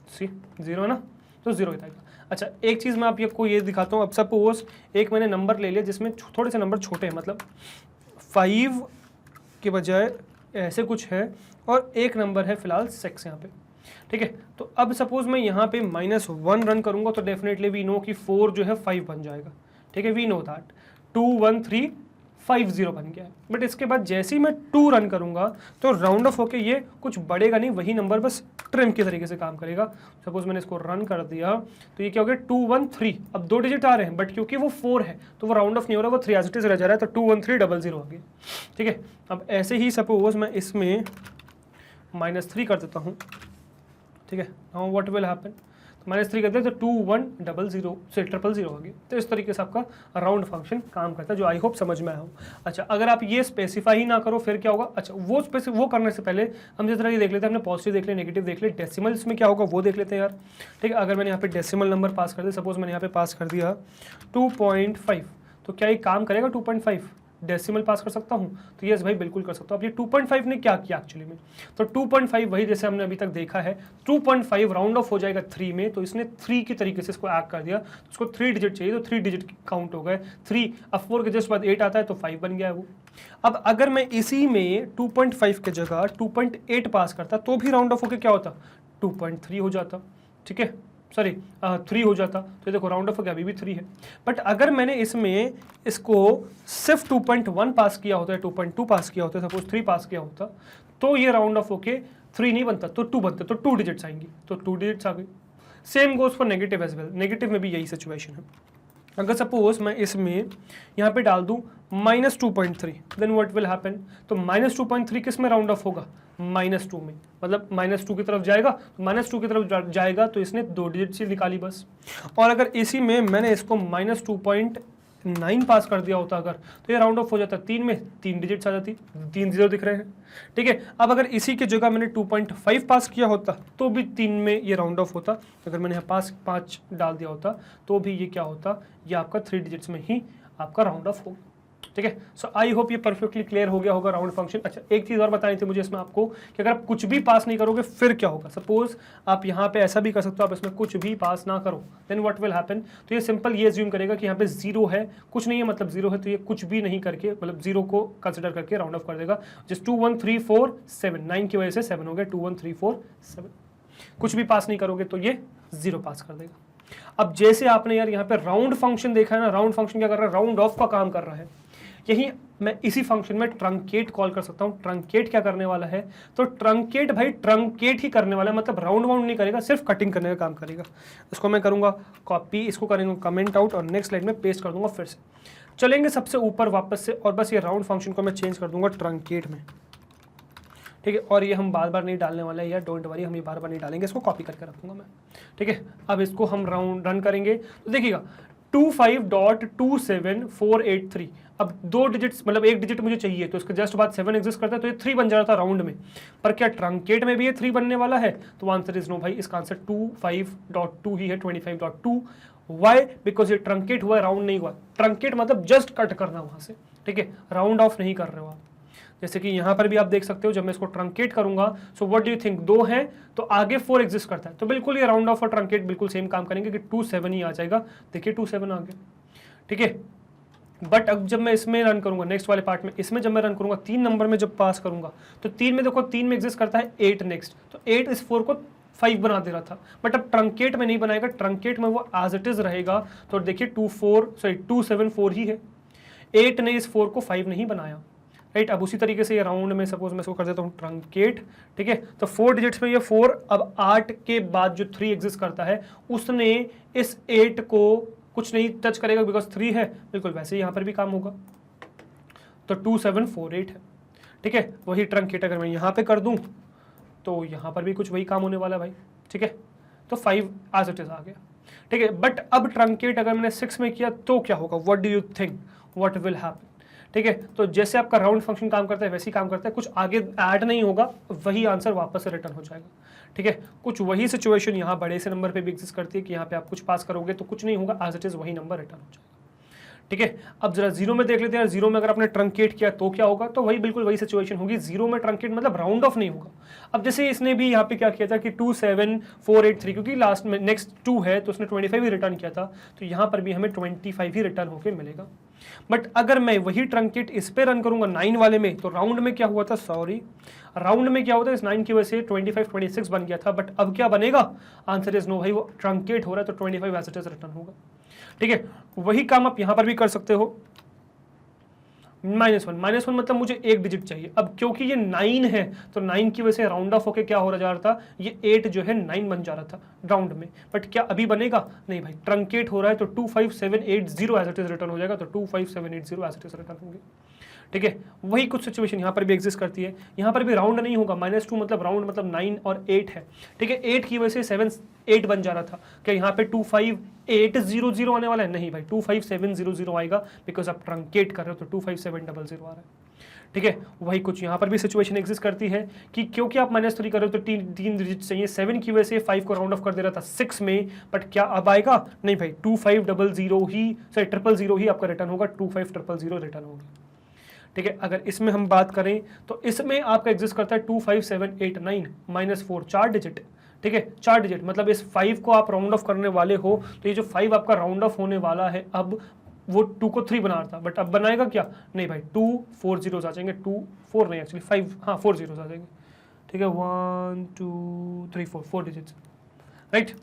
सी 0 है ना, तो 0 ही आएगा। अच्छा, एक चीज़ मैं आपको ये दिखाता हूँ। अब सपोज एक मैंने नंबर ले लिया जिसमें थोड़े से नंबर छोटे हैं, मतलब 5 के बजाय ऐसे कुछ है, और एक नंबर है फिलहाल 6 यहाँ पे। ठीक है, तो अब सपोज मैं यहाँ पे -1 रन करूँगा तो डेफिनेटली वी नो कि 4 जो है 5 बन जाएगा। ठीक है, वी नो दैट 2 1 3 5 0 बन गया है। बट इसके बाद जैसे ही मैं 2 रन करूँगा तो राउंड ऑफ होके ये कुछ बढ़ेगा नहीं, वही नंबर बस ट्रिम के तरीके से काम करेगा। सपोज मैंने इसको रन कर दिया तो ये क्या हो गया, 2 1 3, अब 2 डिजिट आ रहे हैं, बट क्योंकि वो 4 है तो वो राउंड ऑफ नहीं हो रहा, वो 3 एज इट इज रह जा रहा है, तो 2 1 3 0 0 आ गया। ठीक है, अब ऐसे ही सपोज मैं इसमें -3 कर देता हूँ। ठीक है, नाउ व्हाट विल हैपन, -3 करते हैं तो 2 1 0 0 से 0 0 हो गया। तो इस तरीके से आपका राउंड फंक्शन काम करता है, जो आई होप समझ में आया हो। अच्छा, अगर आप ये स्पेसिफाई ही ना करो फिर क्या होगा। अच्छा, वो करने से पहले हम जिस तरह ये देख लेते हैं, हमने पॉजिटिव देख लिया, नेगेटिव देख लिया, डेसिमल्स में क्या होगा वो देख लेते हैं यार। ठीक है, अगर मैंने यहाँ पे डेसिमल नंबर पास कर दिया, सपोज मैंने यहाँ पे पास कर दिया 2.5, तो क्या ये काम करेगा 2.5 डेसिमल पास कर सकता हूँ, तो यस भाई बिल्कुल कर सकता हूँ। अब ये 2.5 ने क्या किया एक्चुअली में, तो 2.5 वही जैसे हमने अभी तक देखा है, 2.5 राउंड ऑफ हो जाएगा 3 में, तो इसने 3 के तरीके से इसको ऐड कर दिया, तो उसको 3 डिजिट चाहिए, तो 3 डिजिट काउंट हो गए 3। अब 4 के जस्ट बाद 8 आता है तो 5 बन गया है वो। अब अगर मैं इसी में 2.5 के जगह 2.8 पास करता तो भी राउंड ऑफ होकर क्या होता, 2.3 हो जाता। ठीक है, सॉरी 3 हो जाता, तो देखो राउंड ऑफ हो गया, अभी भी 3 है। बट अगर मैंने इसमें इसको सिर्फ 2.1 पास किया होता है, 2.2 पास किया होता है, सपोज 3 पास किया होता, तो ये राउंड ऑफ होके 3 नहीं बनता, तो 2 बनता, तो 2 डिजिट्स आएंगी, तो 2 डिजिट्स आ गई। Same goes for negative as well, negative में भी यही सिचुएशन है। अगर सपोज मैं इसमें यहाँ पे डाल दूँ -2.3, देन व्हाट विल हैपन, तो -2.3 किस में राउंड ऑफ होगा, -2 में, मतलब -2 की तरफ जाएगा, तो -2 की तरफ जाएगा तो इसने 2 डिजिट से निकाली बस। और अगर इसी में मैंने इसको -2.0 9 पास कर दिया होता अगर, तो ये राउंड ऑफ हो जाता 3 में, 3 डिजिट्स आ जाती, 3 0 दिख रहे हैं, ठीक है। अब अगर इसी की जगह मैंने 2.5 पास किया होता तो भी 3 में ये राउंड ऑफ होता, अगर मैंने यहाँ पास 5 डाल दिया होता तो भी ये क्या होता, ये आपका 3 डिजिट्स में ही आपका राउंड ऑफ होगा, ठीक है। सो आई होप ये परफेक्टली क्लियर हो गया होगा राउंड फंक्शन। अच्छा, एक चीज़ और बतानी थी मुझे इसमें आपको कि अगर आप कुछ भी पास नहीं करोगे फिर क्या होगा। सपोज आप यहाँ पे ऐसा भी कर सकते हो, आप इसमें कुछ भी पास ना करो, देन व्हाट विल हैपन। तो ये सिंपल ये अज्यूम करेगा कि यहाँ पे 0 है, कुछ नहीं है मतलब 0 है, तो ये कुछ भी नहीं करके मतलब 0 को कंसिडर करके राउंड ऑफ कर देगा। जस्ट 2 1 3 4 7, 9 की वजह से 7 हो गया, 2 1 3 4 7। कुछ भी पास नहीं करोगे तो ये 0 पास कर देगा। अब जैसे आपने यार यहाँ पे राउंड फंक्शन देखा है ना, राउंड फंक्शन क्या कर रहा है, राउंड ऑफ का काम कर रहा है। यही मैं इसी फंक्शन में ट्रंकेट कॉल कर सकता हूँ। ट्रंकेट क्या करने वाला है, तो ट्रंकेट भाई ट्रंकेट ही करने वाला है, मतलब राउंड वाउंड नहीं करेगा, सिर्फ कटिंग करने का काम करेगा। इसको मैं करूंगा कॉपी, इसको करेंगे कमेंट आउट और नेक्स्ट स्लाइड में पेस्ट कर दूंगा। फिर से चलेंगे सबसे ऊपर वापस से और बस ये राउंड फंक्शन को मैं चेंज कर दूंगा ट्रंकेट में, ठीक है। और ये हम बार बार नहीं डालने वाले हैं यार, डोंट वरी, हम ये बार बार नहीं डालेंगे, इसको कॉपी करके रखूंगा मैं, ठीक है। अब इसको हम राउंड रन करेंगे तो देखिएगा 25.27483। अब 2 डिजिट्स मतलब 1 डिजिट मुझे चाहिए, तो इसके जस्ट बाद 7 एग्जिस्ट करता है, तो ये 3 बन जा रहा था राउंड में। पर क्या ट्रंकेट में भी ये 3 बनने वाला है, तो आंसर इज नो भाई, इसका आंसर 25.2 ही है, 25.2। वाई, बिकॉज ये ट्रंकेट हुआ, राउंड नहीं हुआ। ट्रंकेट मतलब जस्ट कट करना वहां से, ठीक है, राउंड ऑफ नहीं कर रहे हो आप। जैसे कि यहाँ पर भी आप देख सकते हो, जब मैं इसको ट्रंकेट करूंगा, so what do you think, 2 है तो आगे 4 एग्जिस्ट करता है, तो बिल्कुल ये राउंड ऑफ और ट्रंकेट बिल्कुल सेम काम करेंगे कि 2 7 ही आ जाएगा। देखिए 2 7 आ गया, ठीक है। बट अब जब मैं इसमें रन करूंगा नेक्स्ट वाले पार्ट में, इसमें जब मैं रन करूंगा 3 नंबर में जब पास करूंगा, तो 3 में देखो 3 में एग्जिस्ट करता है 8 नेक्स्ट, तो 8 इस 4 को 5 बना दे रहा था, बट अब ट्रंकेट में नहीं बनाएगा, ट्रंकेट में वो एज इट इज रहेगा। तो देखिए 2 7 4 ही है, 8 ने इस 4 को 5 नहीं बनाया, राइट। अब उसी तरीके से ये राउंड में सपोज मैं इसको कर देता हूँ ट्रंकेट, ठीक है, तो 4 डिजिट्स में ये 4, अब 8 के बाद जो 3 एग्जिस्ट करता है उसने इस 8 को कुछ नहीं टच करेगा बिकॉज 3 है, बिल्कुल वैसे ही यहाँ पर भी काम होगा, तो 2748 है, ठीक है। वही ट्रंकेट अगर मैं यहाँ पे कर दूँ तो यहाँ पर भी कुछ वही काम होने वाला है भाई, ठीक है, तो 5 एज इट इज आ गया, ठीक है। बट अब ट्रंकेट अगर मैंने 6 में किया तो क्या होगा, what do you think what will happen, ठीक है। तो जैसे आपका राउंड फंक्शन काम करता है वैसे ही काम करता है, कुछ आगे ऐड नहीं होगा, वही आंसर वापस से रिटर्न हो जाएगा, ठीक है। कुछ वही सिचुएशन यहाँ बड़े से नंबर पे भी एग्जिस्ट करती है कि यहाँ पे आप कुछ पास करोगे तो कुछ नहीं होगा, एज इट इज वही नंबर रिटर्न हो जाएगा, ठीक है। अब जरा 0 में देख लेते हैं, 0 में अगर आपने ट्रंकेट किया तो क्या होगा, तो वही बिल्कुल वही सिचुएशन होगी। 0 में ट्रंकेट मतलब राउंड ऑफ नहीं होगा। अब जैसे इसने भी यहाँ पे क्या किया था कि 27483, क्योंकि लास्ट में नेक्स्ट 2 है तो उसने 25 ही रिटर्न किया था, तो यहाँ पर भी हमें 25 ही रिटर्न होकर मिलेगा। बट अगर मैं वही ट्रंकेट इस पे रन करूंगा 9 वाले में, तो राउंड में क्या हुआ था, सॉरी राउंड में क्या होता है, इस 9 की वजह से 25 26 बन गया था, बट अब क्या बनेगा, आंसर इज नो भाई, वो ट्रंकेट हो रहा है तो 25 एज इट इज रिटर्न होगा, ठीक है। वही काम आप यहां पर भी कर सकते हो। -1 मतलब मुझे 1 डिजिट चाहिए। अब क्योंकि ये 9 है तो 9 की वजह से राउंड ऑफ होके क्या हो रहा जा रहा था, ये 8 जो है 9 बन जा रहा था राउंड में, बट क्या अभी बनेगा, नहीं भाई, ट्रंकेट हो रहा है तो 25780 एज इट इज रिटर्न हो जाएगा, तो 25780 एज इट इज रिटर्न होंगे, ठीक है। वही कुछ सिचुएशन यहाँ पर भी एग्जिस्ट करती है, यहाँ पर भी राउंड नहीं होगा, -2 मतलब राउंड मतलब 9 और 8 है, ठीक है। 8 की वजह से 8 बन जा रहा था, क्या यहाँ पे 25800 आने वाला है, नहीं भाई 25700 आएगा, बिकॉज आप ट्रंकेट कर रहे हो तो 25700 आ रहा है, ठीक है। वही कुछ यहाँ पर भी सिचुएशन एग्जिस्ट करती है कि क्योंकि आप -3 कर रहे हो तो 3 डिजिट चाहिए, 7 की वजह से 5 को राउंड ऑफ कर दे रहा था 6 में, बट क्या अब आएगा, नहीं भाई 2500 ही 000 ही आपका रिटर्न होगा, 25000 रिटर्न होगा, ठीक है। अगर इसमें हम बात करें तो इसमें आपका एग्जिस्ट करता है 25789 -4, 4 डिजिट, ठीक है, 4 डिजिट मतलब इस 5 को आप राउंड ऑफ करने वाले हो, तो ये जो 5 आपका राउंड ऑफ होने वाला है, अब वो 2 को 3 बना रहा था, बट अब बनाएगा क्या, नहीं भाई 2 4 zeros आ जाएंगे, 2 4 नहीं एक्चुअली 5, हाँ 4 zeros आ जाएंगे, ठीक है, 1 2 3 4 डिजिट्स, राइट।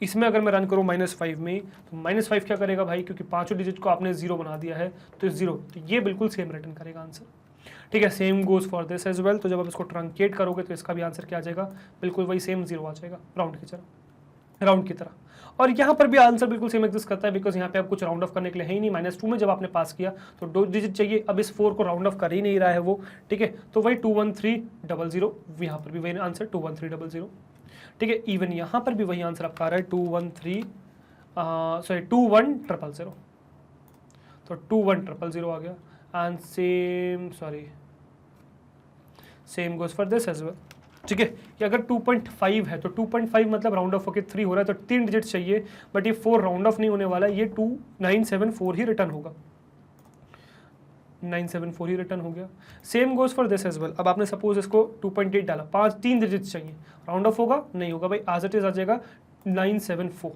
इसमें अगर मैं रन करूँ -5 में, तो -5 क्या करेगा भाई, क्योंकि 5 डिजिट को आपने 0 बना दिया है तो 0, तो ये बिल्कुल सेम रिटर्न करेगा आंसर, ठीक है। Same goes for this as well, तो जब आप इसको ट्रंकेट करोगे तो इसका भी आंसर क्या आ जाएगा, बिल्कुल वही सेम 0 आ जाएगा, राउंड की तरह। और यहाँ पर भी आंसर बिल्कुल सेम एग्जिस्ट करता है, बिकॉज यहाँ पे आप कुछ राउंड ऑफ करने के लिए है ही नहीं, -2 में जब आपने पास किया तो 2 डिजिट चाहिए, अब इस 4 को राउंड ऑफ कर ही नहीं रहा है वो, ठीक है, तो वही 21300, यहाँ पर भी वही आंसर 21300, ठीक है। इवन यहाँ पर भी वही आंसर आपका आ रहा है 21300, तो 21000 आ गया। And same goes for this as well. ठीक है, कि अगर 2.5 है तो 2.5 मतलब राउंड ऑफ होकर 3 हो रहा है, तो 3 डिजिट चाहिए, बट ये 4 राउंड ऑफ नहीं होने वाला है, ये 2974 ही रिटर्न होगा, 974 ही रिटर्न हो गया। Same goes for this as well. अब आपने सपोज इसको 2.8 डाला, 3 डिजिट चाहिए, राउंड ऑफ होगा नहीं होगा भाई, एज इट इज आ जाएगा 974।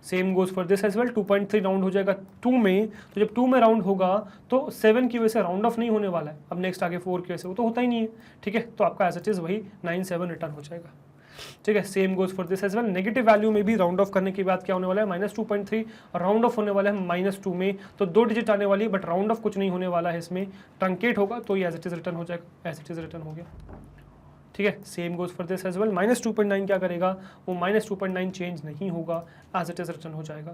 Same goes for this as well, 2.3 round हो जाएगा 2 में, तो जब 2 में राउंड होगा तो 7 की वजह से राउंड ऑफ नहीं होने वाला है, अब नेक्स्ट आगे 4 की वजह से वो तो होता ही नहीं है। ठीक है, तो आपका एज इट इज वही 97 रिटर्न हो जाएगा। ठीक है, same goes for this as well. Negative value में भी राउंड ऑफ करने के बाद क्या होने वाला है, -2.3, राउंड ऑफ होने वाला है -2 में, तो 2 डिजिट आने वाली है, बट राउंड ऑफ कुछ नहीं होने वाला है इसमें, ट्रंकेट होगा तो ये एज इट इज रिटर्न हो जाएगा, एज इट इज रिटर्न हो गया। ठीक है, same goes for this as well. -2.9 क्या करेगा, वो -2.9 चेंज नहीं होगा, एज इट इज रिटर्न हो जाएगा।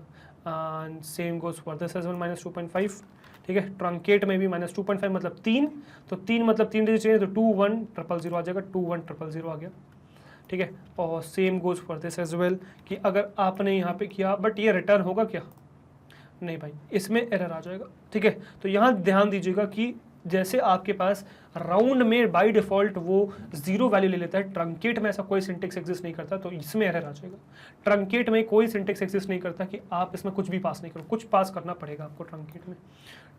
And same goes for this as well, -2.5। ठीक है, ट्रंकेट में भी -2.5 मतलब 3, तो 3 मतलब 3 डिजिट चाहिए, तो 21000 आ जाएगा, 21000 आ गया। ठीक है, और same goes for this as well कि अगर आपने यहाँ पे किया बट ये रिटर्न होगा क्या, नहीं भाई, इसमें एरर आ जाएगा। ठीक है, तो यहाँ ध्यान दीजिएगा कि जैसे आपके पास राउंड में बाय डिफॉल्ट वो 0 वैल्यू ले लेता है, ट्रंकेट में ऐसा कोई सिंटेक्स एग्जिस्ट नहीं करता, तो इसमें एरर आ जाएगा। ट्रंकेट में कोई सिंटेक्स एग्जिस्ट नहीं करता कि आप इसमें कुछ भी पास नहीं करो, कुछ पास करना पड़ेगा आपको ट्रंकेट में।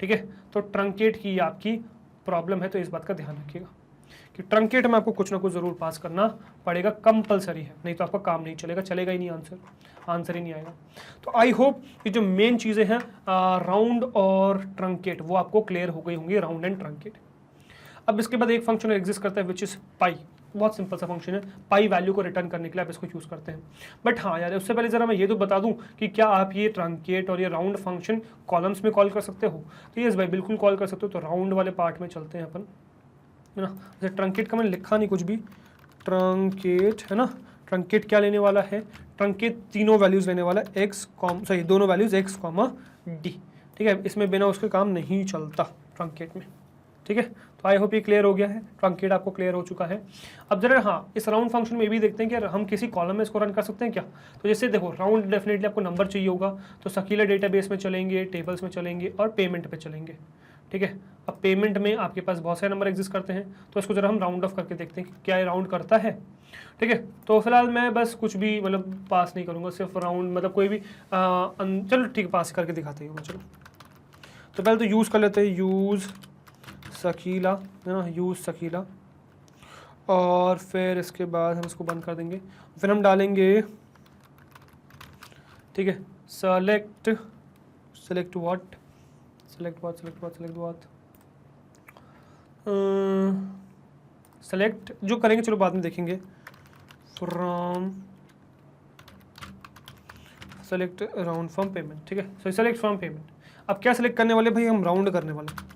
ठीक है, तो ट्रंकेट की आपकी प्रॉब्लम है, तो इस बात का ध्यान रखिएगा कि ट्रंकेट में आपको कुछ ना कुछ जरूर पास करना पड़ेगा, कंपलसरी है, नहीं तो आपका काम नहीं चलेगा, चलेगा ही नहीं, आंसर ही नहीं आएगा। तो आई होप ये जो मेन चीज़ें हैं राउंड और ट्रंकेट वो आपको क्लियर हो गई होंगी, राउंड एंड ट्रंकेट। अब इसके बाद एक फंक्शन एग्जिस्ट करता है विच इज़ पाई, बहुत सिंपल सा फंक्शन है, पाई वैल्यू को रिटर्न करने के लिए आप इसको यूज़ करते हैं। बट हाँ यार, उससे पहले ज़रा मैं ये तो बता दूं कि क्या आप ये ट्रंकेट और ये राउंड फंक्शन कॉलम्स में कॉल कर सकते हो, तो यस भाई बिल्कुल कॉल कर सकते हो। तो राउंड वाले पार्ट में चलते हैं अपन, है ना। जैसे ट्रंकेट का मैंने लिखा नहीं कुछ भी, ट्रंकेट है ना, ट्रंकेट क्या लेने वाला है, ट्रंकेट तीनों वैल्यूज़ लेने वाला है, दोनों वैल्यूज़ x, d। ठीक है, इसमें बिना उसके काम नहीं चलता ट्रंकेट में। ठीक है, तो आई होप ये क्लियर हो गया है, ट्रंकेट आपको क्लियर हो चुका है। अब जरा हाँ, इस राउंड फंक्शन में भी देखते हैं कि हम किसी कॉलम में इसको रन कर सकते हैं क्या। तो जैसे देखो, राउंड डेफिनेटली आपको नंबर चाहिए होगा, तो सकीला डेटाबेस में चलेंगे, टेबल्स में चलेंगे और पेमेंट पे चलेंगे। ठीक है, अब पेमेंट में आपके पास बहुत सारे नंबर एग्जिस्ट करते हैं, तो इसको जरा हम राउंड ऑफ करके देखते हैं कि क्या ये राउंड करता है। ठीक है, तो फिलहाल मैं बस कुछ भी मतलब पास नहीं करूँगा, सिर्फ राउंड मतलब कोई भी चलो ठीक है, पास करके दिखाते हैं। चलो तो पहले तो यूज़ कर लेते हैं, यूज़ सकीला, है ना, यूज़ सकीला, और फिर इसके बाद हम इसको बंद कर देंगे, फिर हम डालेंगे, ठीक है, सेलेक्ट व्हाट सेलेक्ट जो करेंगे चलो बाद में देखेंगे, from select round from payment. ठीक है, सो सेलेक्ट फ्रॉम पेमेंट। अब क्या सेलेक्ट करने वाले भाई, हम राउंड करने वाले।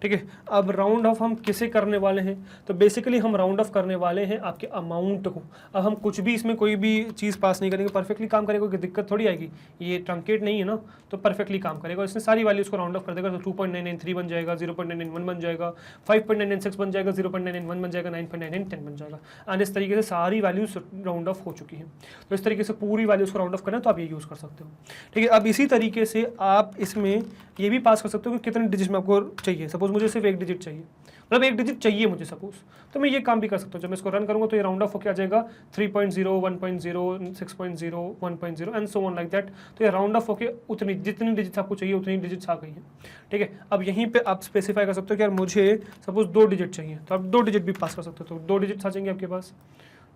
ठीक है, अब राउंड ऑफ हम किसे करने वाले हैं, तो बेसिकली हम राउंड ऑफ करने वाले हैं आपके अमाउंट को। अब हम कुछ भी इसमें कोई भी चीज़ पास नहीं करेंगे, परफेक्टली काम करेगा, कोई दिक्कत थोड़ी आएगी, ये ट्रंकेट नहीं है ना, तो परफेक्टली काम करेगा। इसने सारी वैल्यूज़ को राउंड ऑफ कर देगा, तो 2.993 बन जाएगा, 0.991 बन जाएगा, 5.996 बन जाएगा, 0.991 बन जाएगा, 9.9910 बन जाएगा। एंड इस तरीके से सारी वैल्यूज राउंड ऑफ हो चुकी हैं। तो इस तरीके से पूरी वैल्यूज़ को राउंड ऑफ करना है, तो आप ये यूज़ कर सकते हो। ठीक है, अब इसी तरीके से आप इसमें ये भी पास कर सकते हो कि कितने डिजिट में आपको चाहिए। सपोज मुझे सिर्फ 1 डिजिट चाहिए, मतलब 1 डिजिट चाहिए मुझे सपोज, तो मैं ये काम भी कर सकता हूँ। जब मैं इसको रन करूँगा तो ये राउंड ऑफ होकर आ जाएगा 3.0, 1.0, 6.0, 1.0 and so on like that. तो ये राउंड ऑफ होकर उतनी जितनी डिजिट्स आपको चाहिए उतनी डिजिट्स आ गई हैं। ठीक है, अब यहीं पे आप स्पेसिफाई कर सकते हो कि यार मुझे सपोज 2 डिजिट चाहिए, तो आप 2 डिजिट भी पास कर सकते हो, तो 2 डिजिट्स आ जाएंगे आपके पास।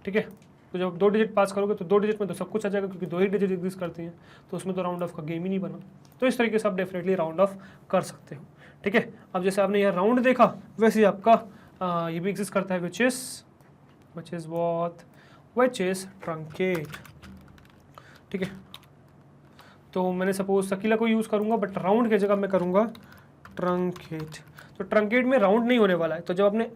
ठीक है, तो जब 2 डिजिट पास करोगे तो 2 डिजिट में तो सब कुछ आ जाएगा, क्योंकि 2 ही डिजिट एग्जिस्ट करती हैं, तो उसमें तो राउंड ऑफ का गेम ही नहीं बना। तो इस तरीके से आप डेफिनेटली राउंड ऑफ कर सकते हो। ठीक है, अब जैसे आपने यह राउंड देखा, वैसे ही आपका ये भी एग्जिस्ट करता है, विच इज ट्रंकेट। ठीक है, तो मैंने सपोज सकीला को यूज़ करूँगा, बट राउंड की जगह मैं करूँगा ट्रंकेट। तो ट्रंकेट में राउंड नहीं होने वाला है, तो जब आपने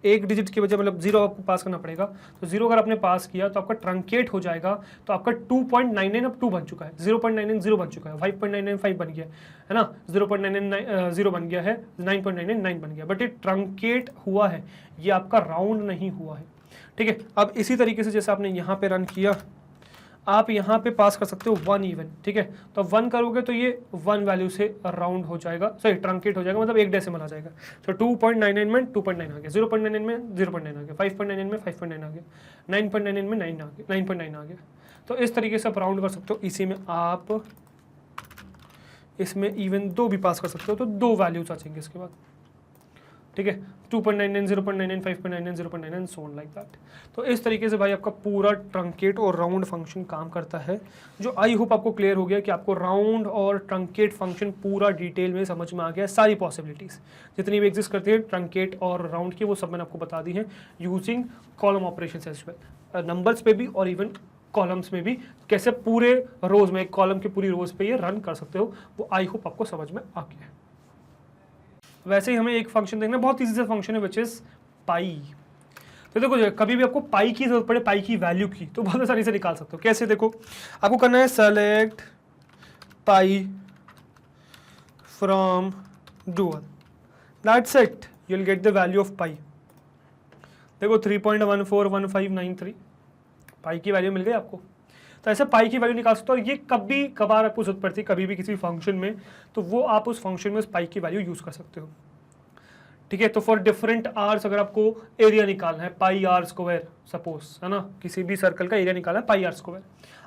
1 डिजिट की वजह मतलब 0 आपको पास करना पड़ेगा, तो 0 अगर आपने पास किया तो आपका ट्रंकेट हो जाएगा, तो आपका 2.99 अब 2 बन चुका है, 0.99 0 बन चुका है, 5.99 5 बन गया है ना, 0.99 0 बन गया है, 9.99 9 बन गया, बट ये ट्रंकेट हुआ है, ये आपका राउंड नहीं हुआ है। ठीक है, अब इसी तरीके से जैसे आपने यहाँ पे रन किया, आप यहाँ पे पास कर सकते हो 1 इवन, ठीक है। तो 1 करोगे तो ये 1 वैल्यू से राउंड हो जाएगा, सॉरी ट्रंकेट हो जाएगा, मतलब एक डेसिमल आ जाएगा। तो 2.99 में 2.9 आ गया, 0.99 में 0.9 आ गया, 5.99 में 5.9 आ गया, 9.99 में 9 आ गया, 9.9 आ गया। तो इस तरीके से आप राउंड कर सकते हो। इसी में आप इसमें इवन 2 भी पास कर सकते हो, तो 2 वैल्यूज आ जाएंगे इसके बाद, ठीक है। 2.99, 0.99, 5.99, 0.99 सो ऑन लाइक दैट। तो इस तरीके से भाई आपका पूरा ट्रंकेट और राउंड फंक्शन काम करता है, जो आई होप आपको क्लियर हो गया कि आपको राउंड और ट्रंकेट फंक्शन पूरा डिटेल में समझ में आ गया। सारी पॉसिबिलिटीज़ जितनी भी एग्जिस्ट करती है ट्रंकेट और राउंड की, वो सब मैंने आपको बता दी है using column operation as well, numbers पे भी और इवन कॉलम्स में भी, कैसे पूरे रोज में एक कॉलम के पूरी रोज पे ये रन कर सकते हो, वो आई होप आपको समझ में आ गया है। वैसे ही हमें एक फंक्शन देखना, बहुत इजी सा फंक्शन है विच इज पाई। तो देखो कभी भी आपको पाई की जरूरत पड़े, पाई की वैल्यू की, तो बहुत आसानी से निकाल सकते हो। कैसे? देखो आपको करना है select pi from dual, that's it, you will get the value of pi. देखो 3.141593 पाई की वैल्यू मिल गई आपको। तो ऐसे पाई की वैल्यू निकाल सकते हो, और ये कभी कभार आपको जरूरत पड़ती है कभी भी किसी फंक्शन में, तो वो आप उस फंक्शन में उस पाई की वैल्यू यूज कर सकते हो, ठीक है। तो फॉर डिफरेंट आर्स अगर आपको एरिया निकालना है, पाई आर स्क्वायर सपोज, है ना, किसी भी सर्कल का एरिया निकालना है, पाई आर स्क्वायर,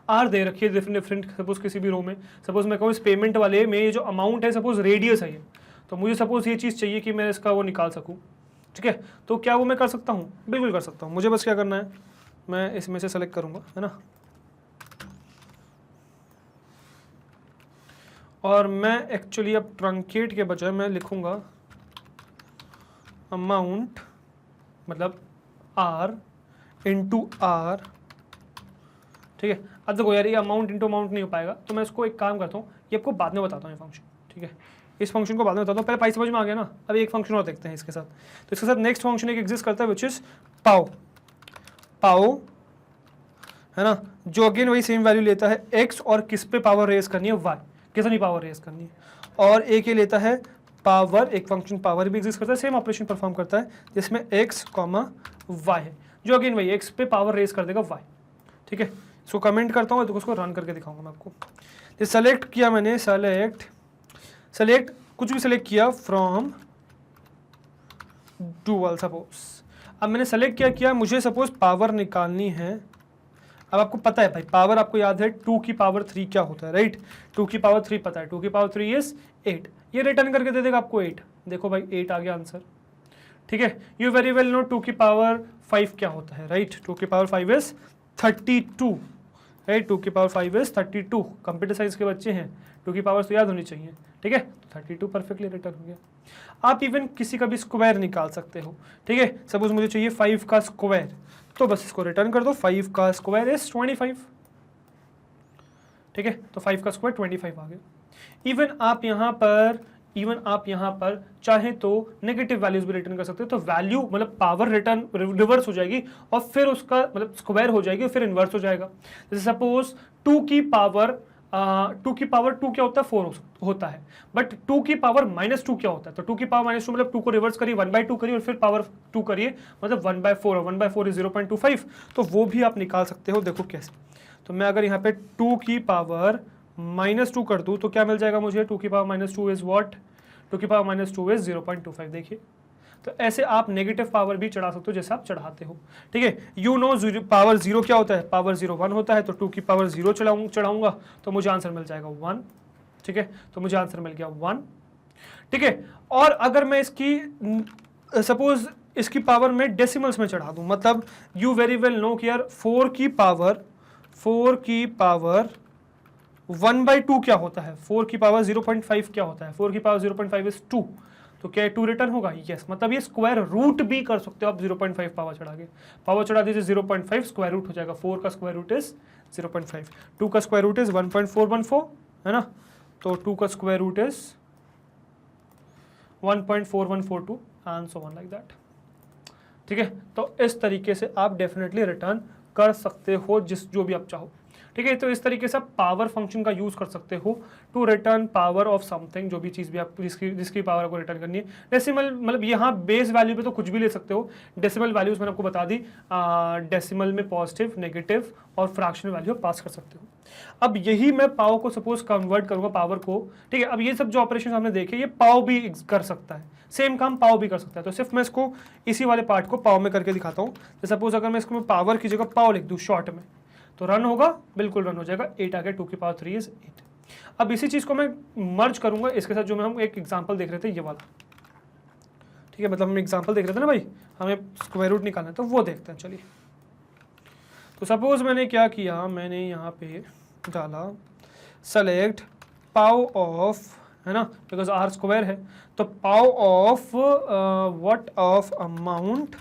आर दे रखिए डिफरेंट डिफरेंट, सपोज किसी भी रो में, सपोज मैं कहूँ इस पेमेंट वाले में ये जो अमाउंट है सपोज रेडियस है ये, तो मुझे सपोज ये चीज़ चाहिए कि मैं इसका वो निकाल सकूँ, ठीक है। तो क्या वो मैं कर सकता हूँ? बिल्कुल कर सकता हूँ। मुझे बस क्या करना है, मैं इसमें से सेलेक्ट करूँगा, है ना, और मैं एक्चुअली अब ट्रंकेट के बजाय मैं लिखूंगा अमाउंट, मतलब आर इंटू आर, ठीक है। अब देखो यार ये अमाउंट इंटू अमाउंट नहीं हो पाएगा, तो मैं इसको एक काम करता हूँ, ये आपको बाद में बताता हूँ ये फंक्शन, ठीक है। इस फंक्शन को बाद में बताता हूँ, पहले पाई समझ में आ गया ना। अब एक फंक्शन और देखते हैं इसके साथ। तो इसके साथ नेक्स्ट फंक्शन एक एग्जिस्ट करता है विच इज पाओ, पाओ, है ना, जो अगेन वही सेम वैल्यू लेता है एक्स, और किस पे पावर रेज करनी है? वाई, कितनी पावर रेज करनी है, और एक ये लेता है पावर, एक फंक्शन पावर भी एग्जिस्ट करता है, सेम ऑपरेशन परफॉर्म करता है, जिसमें एक्स कॉमा वाई है, जो अगेन वही एक्स पे पावर रेज कर देगा वाई, ठीक है। इसको कमेंट करता हूँ, तो उसको रन करके दिखाऊंगा मैं आपको। ये सेलेक्ट किया मैंने, सेलेक्ट कुछ भी सेलेक्ट किया फ्रॉम डुअल सपोज। अब मैंने सेलेक्ट किया, मुझे सपोज पावर निकालनी है। अब आपको पता है भाई पावर, आपको याद है 2 की पावर 3 क्या होता है, राइट। 2 की पावर 3 पता है, 2 की पावर 3 इज 8, ये रिटर्न करके दे देगा आपको 8। देखो भाई 8 आ गया आंसर, ठीक है। यू वेरी वेल नो 2 की पावर 5 क्या होता है, राइट। 2 की पावर 5 इज 32, राइट। 2 की पावर 5 इज 32, कंप्यूटर साइंस के बच्चे हैं, 2 की पावर तो याद होनी चाहिए, ठीक है। 32 परफेक्टली रिटर्न हो गया। आप इवन किसी का भी स्क्वायर निकाल सकते हो, ठीक है। सपोज मुझे चाहिए 5 का स्क्वायर, तो बस इसको रिटर्न कर दो, 5 का स्क्वायर इज 25, ठीक है। तो 5 का स्क्वायर 25 आ गया। इवन आप यहाँ पर चाहे तो नेगेटिव वैल्यूज भी रिटर्न कर सकते हो, तो वैल्यू मतलब पावर रिटर्न रिवर्स हो जाएगी, और फिर उसका मतलब स्क्वायर हो जाएगी, और फिर इन्वर्स हो जाएगा। जैसे सपोज 2 की पावर 2 क्या होता है? 4 होता है, बट 2 की पावर -2 क्या होता है? तो 2 की पावर -2 मतलब 2 को रिवर्स करिए, 1/2 करिए, और फिर पावर 2 करिए, मतलब 1/4, और 1/4 इज 0.25, तो वो भी आप निकाल सकते हो। देखो कैसे, तो मैं अगर यहाँ पे 2 की पावर -2 कर दूँ तो क्या मिल जाएगा मुझे? 2 की पावर -2 इज वॉट? 2 की पावर -2 इज 0.25। देखिए, तो ऐसे आप नेगेटिव पावर भी चढ़ा सकते हो जैसे आप चढ़ाते हो, ठीक है। यू नो पावर 0 क्या होता है? पावर 0 1 होता है, तो 2 की पावर 0 चढ़ाऊंगा तो मुझे आंसर मिल जाएगा 1, ठीक है। तो मुझे आंसर मिल गया 1, ठीक है। और अगर मैं इसकी सपोज इसकी पावर में डेसिमल्स में चढ़ा दूं, मतलब यू वेरी वेल नो कि यार 4 की पावर 1/2 क्या होता है? 4 की पावर 0.5 क्या होता है? 4 की पावर 0.5 इज 2, तो क्या 2 रिटर्न होगा? यस। मतलब ये स्क्वायर रूट भी कर सकते हो आप 0.5 पावर चढ़ा के। पावर चढ़ा दीजिए 0.5, स्क्वायर रूट हो जाएगा। 4 का स्क्वायर रूट इज 0.5, 2 का स्क्वायर रूट इज 1.414, है ना। तो 2 का square root is 1.4142 and so on like that, ठीक है। तो इस तरीके से आप डेफिनेटली रिटर्न कर सकते हो जो भी आप चाहो, ठीक है। तो इस तरीके से आप पावर फंक्शन का यूज कर सकते हो to return power of something, जो भी चीज भी आप जिसकी पावर आपको रिटर्न करनी है। डेसिमल मतलब यहाँ बेस वैल्यू पे तो कुछ भी ले सकते हो, डेसिमल वैल्यूज मैंने आपको बता दी, डेसिमल में पॉजिटिव, नेगेटिव और फ्रैक्शनल वैल्यू पास कर सकते हो। अब यही मैं पावर को सपोज कन्वर्ट करूंगा पावर को, ठीक है। अब ये सब जो ऑपरेशन हमने देखे ये पाव भी कर सकता है, सेम काम पाव भी कर सकता है। तो सिर्फ मैं इसको इसी वाले पार्ट को पाव में करके दिखाता हूँ। तो सपोज अगर मैं इसको पावर की जगह पाव लिख दूँ शॉर्ट में, तो रन होगा, बिल्कुल रन हो जाएगा। 8 आ गया, 2 की पावर 3 इज 8। अब इसी चीज को मैं मर्ज करूंगा इसके साथ जो मैं हम एक एग्जांपल देख रहे थे ये वाला, ठीक है। मतलब हम एग्जांपल देख रहे थे ना भाई, हमें स्क्वायर रूट निकालना है, तो वो देखते हैं चलिए। तो सपोज मैंने क्या किया, मैंने यहाँ पे डाला सेलेक्ट पाव ऑफ, है ना, बिकॉज आर स्क्वायर है, तो pow of what of amount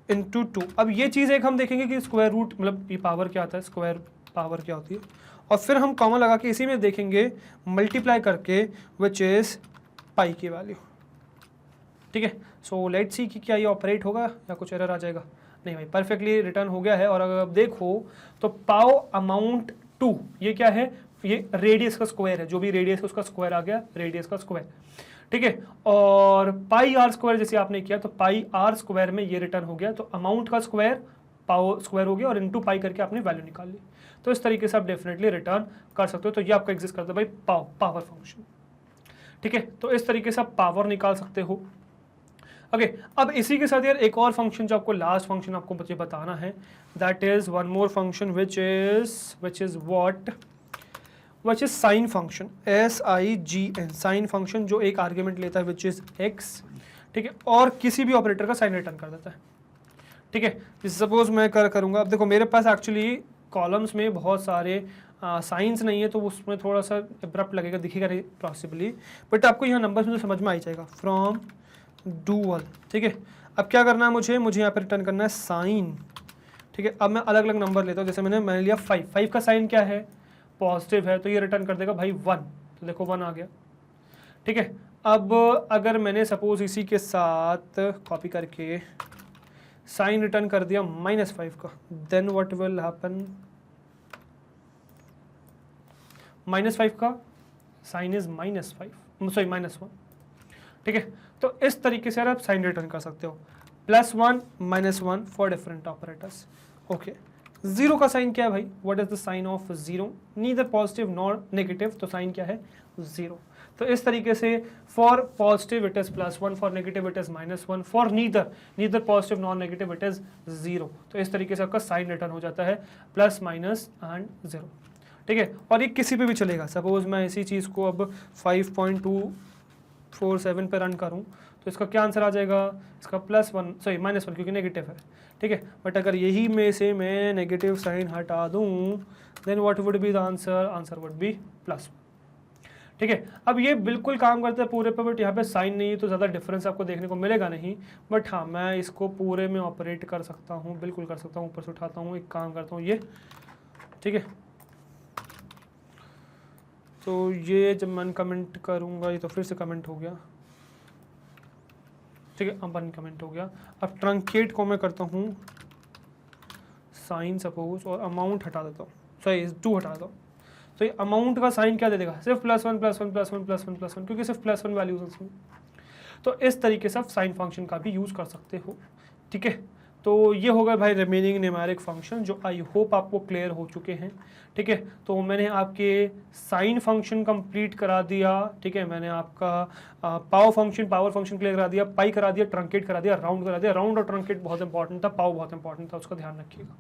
into 2। अब ये चीज़ एक हम देखेंगे कि स्क्वायर रूट मतलब ये पावर क्या आता है, स्क्वायर पावर क्या होती है, और फिर हम कॉमन लगा के इसी में देखेंगे मल्टीप्लाई करके विच इज पाई की वैल्यू, ठीक है। सो लेट्स सी कि क्या ये ऑपरेट होगा या कुछ एरर आ जाएगा। नहीं भाई, परफेक्टली रिटर्न हो गया है। और अगर आप देखो तो पाव अमाउंट 2 ये क्या है, ये रेडियस का स्क्वायर है, जो भी रेडियस है उसका स्क्वायर आ गया, रेडियस का स्क्वायर, ठीक है। और पाई आर स्क्वायर जैसे आपने किया तो पाई आर स्क्वायर में ये रिटर्न हो गया, तो अमाउंट का स्क्वायर पावर स्क्वायर हो गया और इनटू पाई करके आपने वैल्यू निकाल ली। तो इस तरीके से आप डेफिनेटली रिटर्न कर सकते हो। तो ये आपका एग्जिस्ट करता है भाई पावर फंक्शन, ठीक है। तो इस तरीके से आप पावर निकाल सकते हो। ओके, अब इसी के साथ यार एक और फंक्शन जो आपको लास्ट फंक्शन आपको मुझे बताना है, that is one more function which is what, which is sine function, SIGN, sine function जो एक आर्ग्यूमेंट लेता है विच इज x, ठीक है, और किसी भी ऑपरेटर का साइन रिटर्न कर देता है, ठीक है। जैसे सपोज मैं करूंगा, अब देखो मेरे पास एक्चुअली कॉलम्स में बहुत सारे साइंस नहीं है, तो उसमें थोड़ा सा एब्रप्ट लगेगा, दिखेगा नहीं पॉसिबली, बट आपको यहाँ नंबर्स में तो समझ में आ जाएगा, फ्रॉम डुअल, ठीक है। अब क्या करना है मुझे यहाँ पर रिटर्न करना है साइन, ठीक है। अब मैं अलग अलग नंबर लेता हूँ, जैसे मैंने लिया 5 का साइन क्या है, पॉजिटिव है, तो ये रिटर्न कर देगा भाई 1, तो देखो 1 आ गया, ठीक है। अब अगर मैंने सपोज इसी के साथ कॉपी करके साइन रिटर्न कर दिया -5 का, देन व्हाट विल हैपन, -5 का साइन इज -5, सॉरी -1, ठीक है। तो इस तरीके से आप साइन रिटर्न कर सकते हो, +1 -1 फॉर डिफरेंट ऑपरेटर्स। ओके, 0 का साइन क्या है भाई, what is the sign of 0, neither positive nor negative, तो साइन क्या है 0। तो इस तरीके से for positive it is +1, for negative it is -1, for neither positive nor negative it is 0। तो इस तरीके से आपका साइन रिटर्न हो जाता है प्लस माइनस एंड 0, ठीक है। और ये किसी पे भी चलेगा, सपोज मैं इसी चीज़ को अब 5.247 पे रन करूँ तो इसका क्या आंसर आ जाएगा, इसका +1 सॉरी -1 क्योंकि नेगेटिव है, ठीक है। बट अगर यही में से मैं नेगेटिव साइन हटा दूँ then what would be the answer, answer would be +1, ठीक है। अब ये बिल्कुल काम करता है पूरे पे, बट यहाँ पे साइन नहीं है तो ज़्यादा डिफरेंस आपको देखने को मिलेगा नहीं, बट हाँ मैं इसको पूरे में ऑपरेट कर सकता हूँ, बिल्कुल कर सकता हूँ। ऊपर से उठाता हूँ, एक काम करता हूँ ये, ठीक है। तो ये जब मैं कमेंट करूँगा ये तो फिर से कमेंट हो गया, ठीक है, अब कमेंट हो गया। अब ट्रंकेट को मैं करता हूँ साइन सपोज, और अमाउंट हटा देता हूँ, सॉरी 2 हटा देता हूँ। तो ये अमाउंट का साइन क्या दे देगा, सिर्फ +1 क्योंकि सिर्फ +1 वैल्यूज उसमें। तो इस तरीके से आप साइन फंक्शन का भी यूज़ कर सकते हो, ठीक है। तो ये होगा भाई रिमेनिंग न्यूमेरिक फंक्शन, जो आई होप आपको क्लियर हो चुके हैं, ठीक है। तो मैंने आपके साइन फंक्शन कंप्लीट करा दिया, ठीक है। मैंने आपका पावर फंक्शन क्लियर करा दिया, पाई करा दिया, ट्रंकेट करा दिया, राउंड करा दिया। राउंड और ट्रंकेट बहुत इंपॉर्टेंट था, पाव बहुत इंपॉर्टेंट था, उसका ध्यान रखिएगा,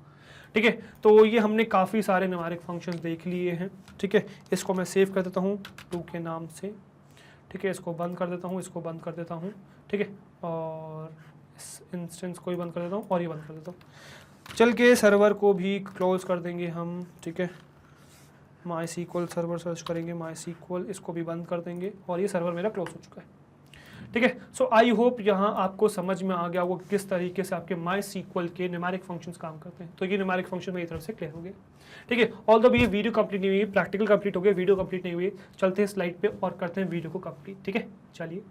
ठीक है। तो ये हमने काफ़ी सारे न्यूमेरिक फंक्शंस देख लिए हैं, ठीक है। इसको मैं सेव कर देता हूँ 2 के नाम से, ठीक है। इसको बंद कर देता हूँ, इसको बंद कर देता हूँ, ठीक है। और इस इंस्टेंस को ही बंद कर देता हूँ और ये बंद कर देता हूँ। चल के सर्वर को भी क्लोज कर देंगे हम, ठीक है। MySQL सर्वर सर्च करेंगे, MySQL, इसको भी बंद कर देंगे और ये सर्वर मेरा क्लोज हो चुका है, ठीक है। सो आई होप यहाँ आपको समझ में आ गया वो किस तरीके से आपके MySQL के न्यूमेरिक फंक्शंस काम करते हैं। तो ये न्यूमेरिक फंक्शन मेरी तरफ से क्लियर हो गए, ठीक है। ऑल्दो ये वीडियो कंप्लीट नहीं हुई, प्रैक्टिकल कंप्लीट हो गया, वीडियो कंप्लीट नहीं हुई। चलते हैं स्लाइड पे और करते हैं वीडियो को कंप्लीट, ठीक है। चलिए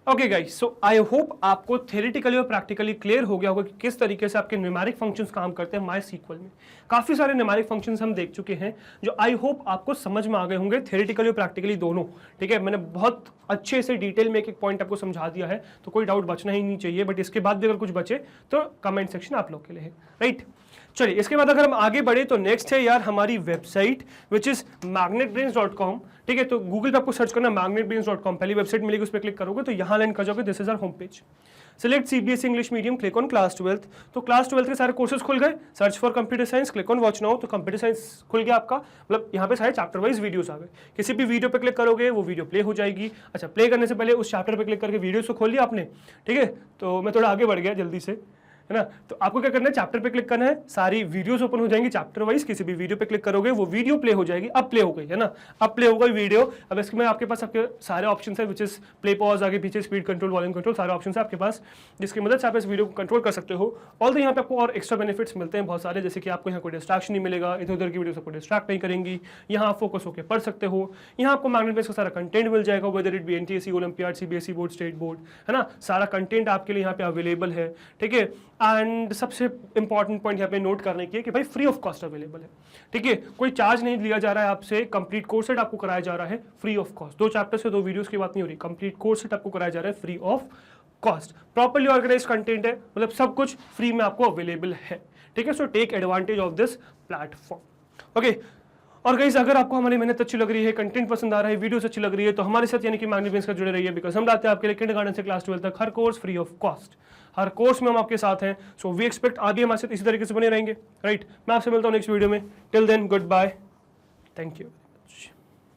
okay guys, so I hope आपको थ्योरेटिकली और प्रैक्टिकली क्लियर हो गया होगा कि किस तरीके से आपके न्यूमेरिक फंक्शंस काम करते हैं MySQL में। काफी सारे न्यूमेरिक फंक्शंस हम देख चुके हैं जो आई होप आपको समझ में आ गए होंगे, थ्योरेटिकली और प्रैक्टिकली दोनों। ठीक है, मैंने बहुत अच्छे से डिटेल में एक पॉइंट आपको समझा दिया है, तो कोई डाउट बचना ही नहीं चाहिए। बट इसके बाद भी अगर कुछ बचे तो कमेंट सेक्शन आप लोग के लिए है, राइट। चलिए, इसके बाद अगर हम आगे बढ़े तो नेक्स्ट है यार हमारी वेबसाइट विच इज magnetbrains.com। ठीक है, तो गूगल पे आपको सर्च करना magnetbrains.com, पहली वेबसाइट मिलेगी, उस पर क्लिक करोगे तो यहाँ लैंड कर जाओगे, this is our home page. Select CBSE English medium, click on class 12th। तो क्लास 12th के सारे कोर्सेज खुल गए। Search for computer science, click on watch now, तो कंप्यूटर साइंस खुल गया आपका। मतलब यहाँ पे सारे चैप्टर वाइज वीडियोस आ गए। किसी भी वीडियो पे क्लिक करोगे वो वीडियो प्ले हो जाएगी। अच्छा, प्ले करने से पहले उस चैप्टर पे क्लिक करके वीडियो को खोल लिया आपने। ठीक है, तो मैं थोड़ा आगे बढ़ गया जल्दी से, है ना। तो आपको क्या करना है, चैप्टर पे क्लिक करना है, सारी वीडियोस ओपन हो जाएंगी चैप्टर वाइज। किसी भी वीडियो पे क्लिक करोगे वो वीडियो प्ले हो जाएगी। अब प्ले हो गई है ना, अब प्ले हो गई वीडियो। अब इसमें आपके पास आपके सारे ऑप्शन है, विच इज प्ले, पॉज, आगे पीछे, स्पीड कंट्रोल, वॉल्यूम कंट्रोल, सारे ऑप्शन है आपके पास, जिसकी मदद से आप इस वीडियो को कंट्रोल कर सकते हो। ऑल यहाँ पे आपको और एक्स्ट्रा बेनिफिट्स मिलते हैं बहुत सारे, जैसे कि आपको यहाँ कोई डिस्ट्रैक्शन नहीं मिलेगा, इधर उधर की वीडियो आपको डिस्ट्रैक्ट नहीं करेंगी, यहाँ फोकस होकर पढ़ सकते हो। यहाँ आपको मैग्नेटब्रेन्स का सारा कंटेंट मिल जाएगा, whether it be NTSE, olympiad, CBSE board, state board, है ना। सारा कंटेंट आपके लिए यहाँ पे अवेलेबल है। ठीक है, एंड सबसे इंपॉर्टेंट पॉइंट यहाँ पे नोट करने की है कि भाई फ्री ऑफ कॉस्ट अवेलेबल है। ठीक है, कोई चार्ज नहीं लिया जा रहा है आपसे, कंप्लीट कोर्स सेट आपको कराया जा रहा है फ्री ऑफ कॉस्ट। 2 चैप्टर से 2 वीडियोस की बात नहीं हो रही, कंप्लीट कोर्स सेट आपको कराया जा रहा है free of cost. Properly organise content है, मतलब सब कुछ फ्री में आपको अवेलेबल है। ठीक है, so take advantage of this platform. Okay, और गाइस अगर आपको हमारी मेहनत अच्छी लग रही है, कंटेंट पसंद आ रहा है, वीडियोस अच्छी लग रही है, तो हमारे साथ यानी कि मैग्नेटब्रेन्स का जुड़े रहिए, बिकॉज हम लाते हैं आपके लिए किंडरगार्टन से क्लास 12 तक हर कोर्स फ्री ऑफ कॉस्ट। हर कोर्स में हम आपके साथ हैं, सो वी एक्सपेक्ट आगे हमारे साथ इसी तरीके से बने रहेंगे, राइट। मैं आपसे मिलता हूँ नेक्स्ट वीडियो में। Till then, good bye, thank you.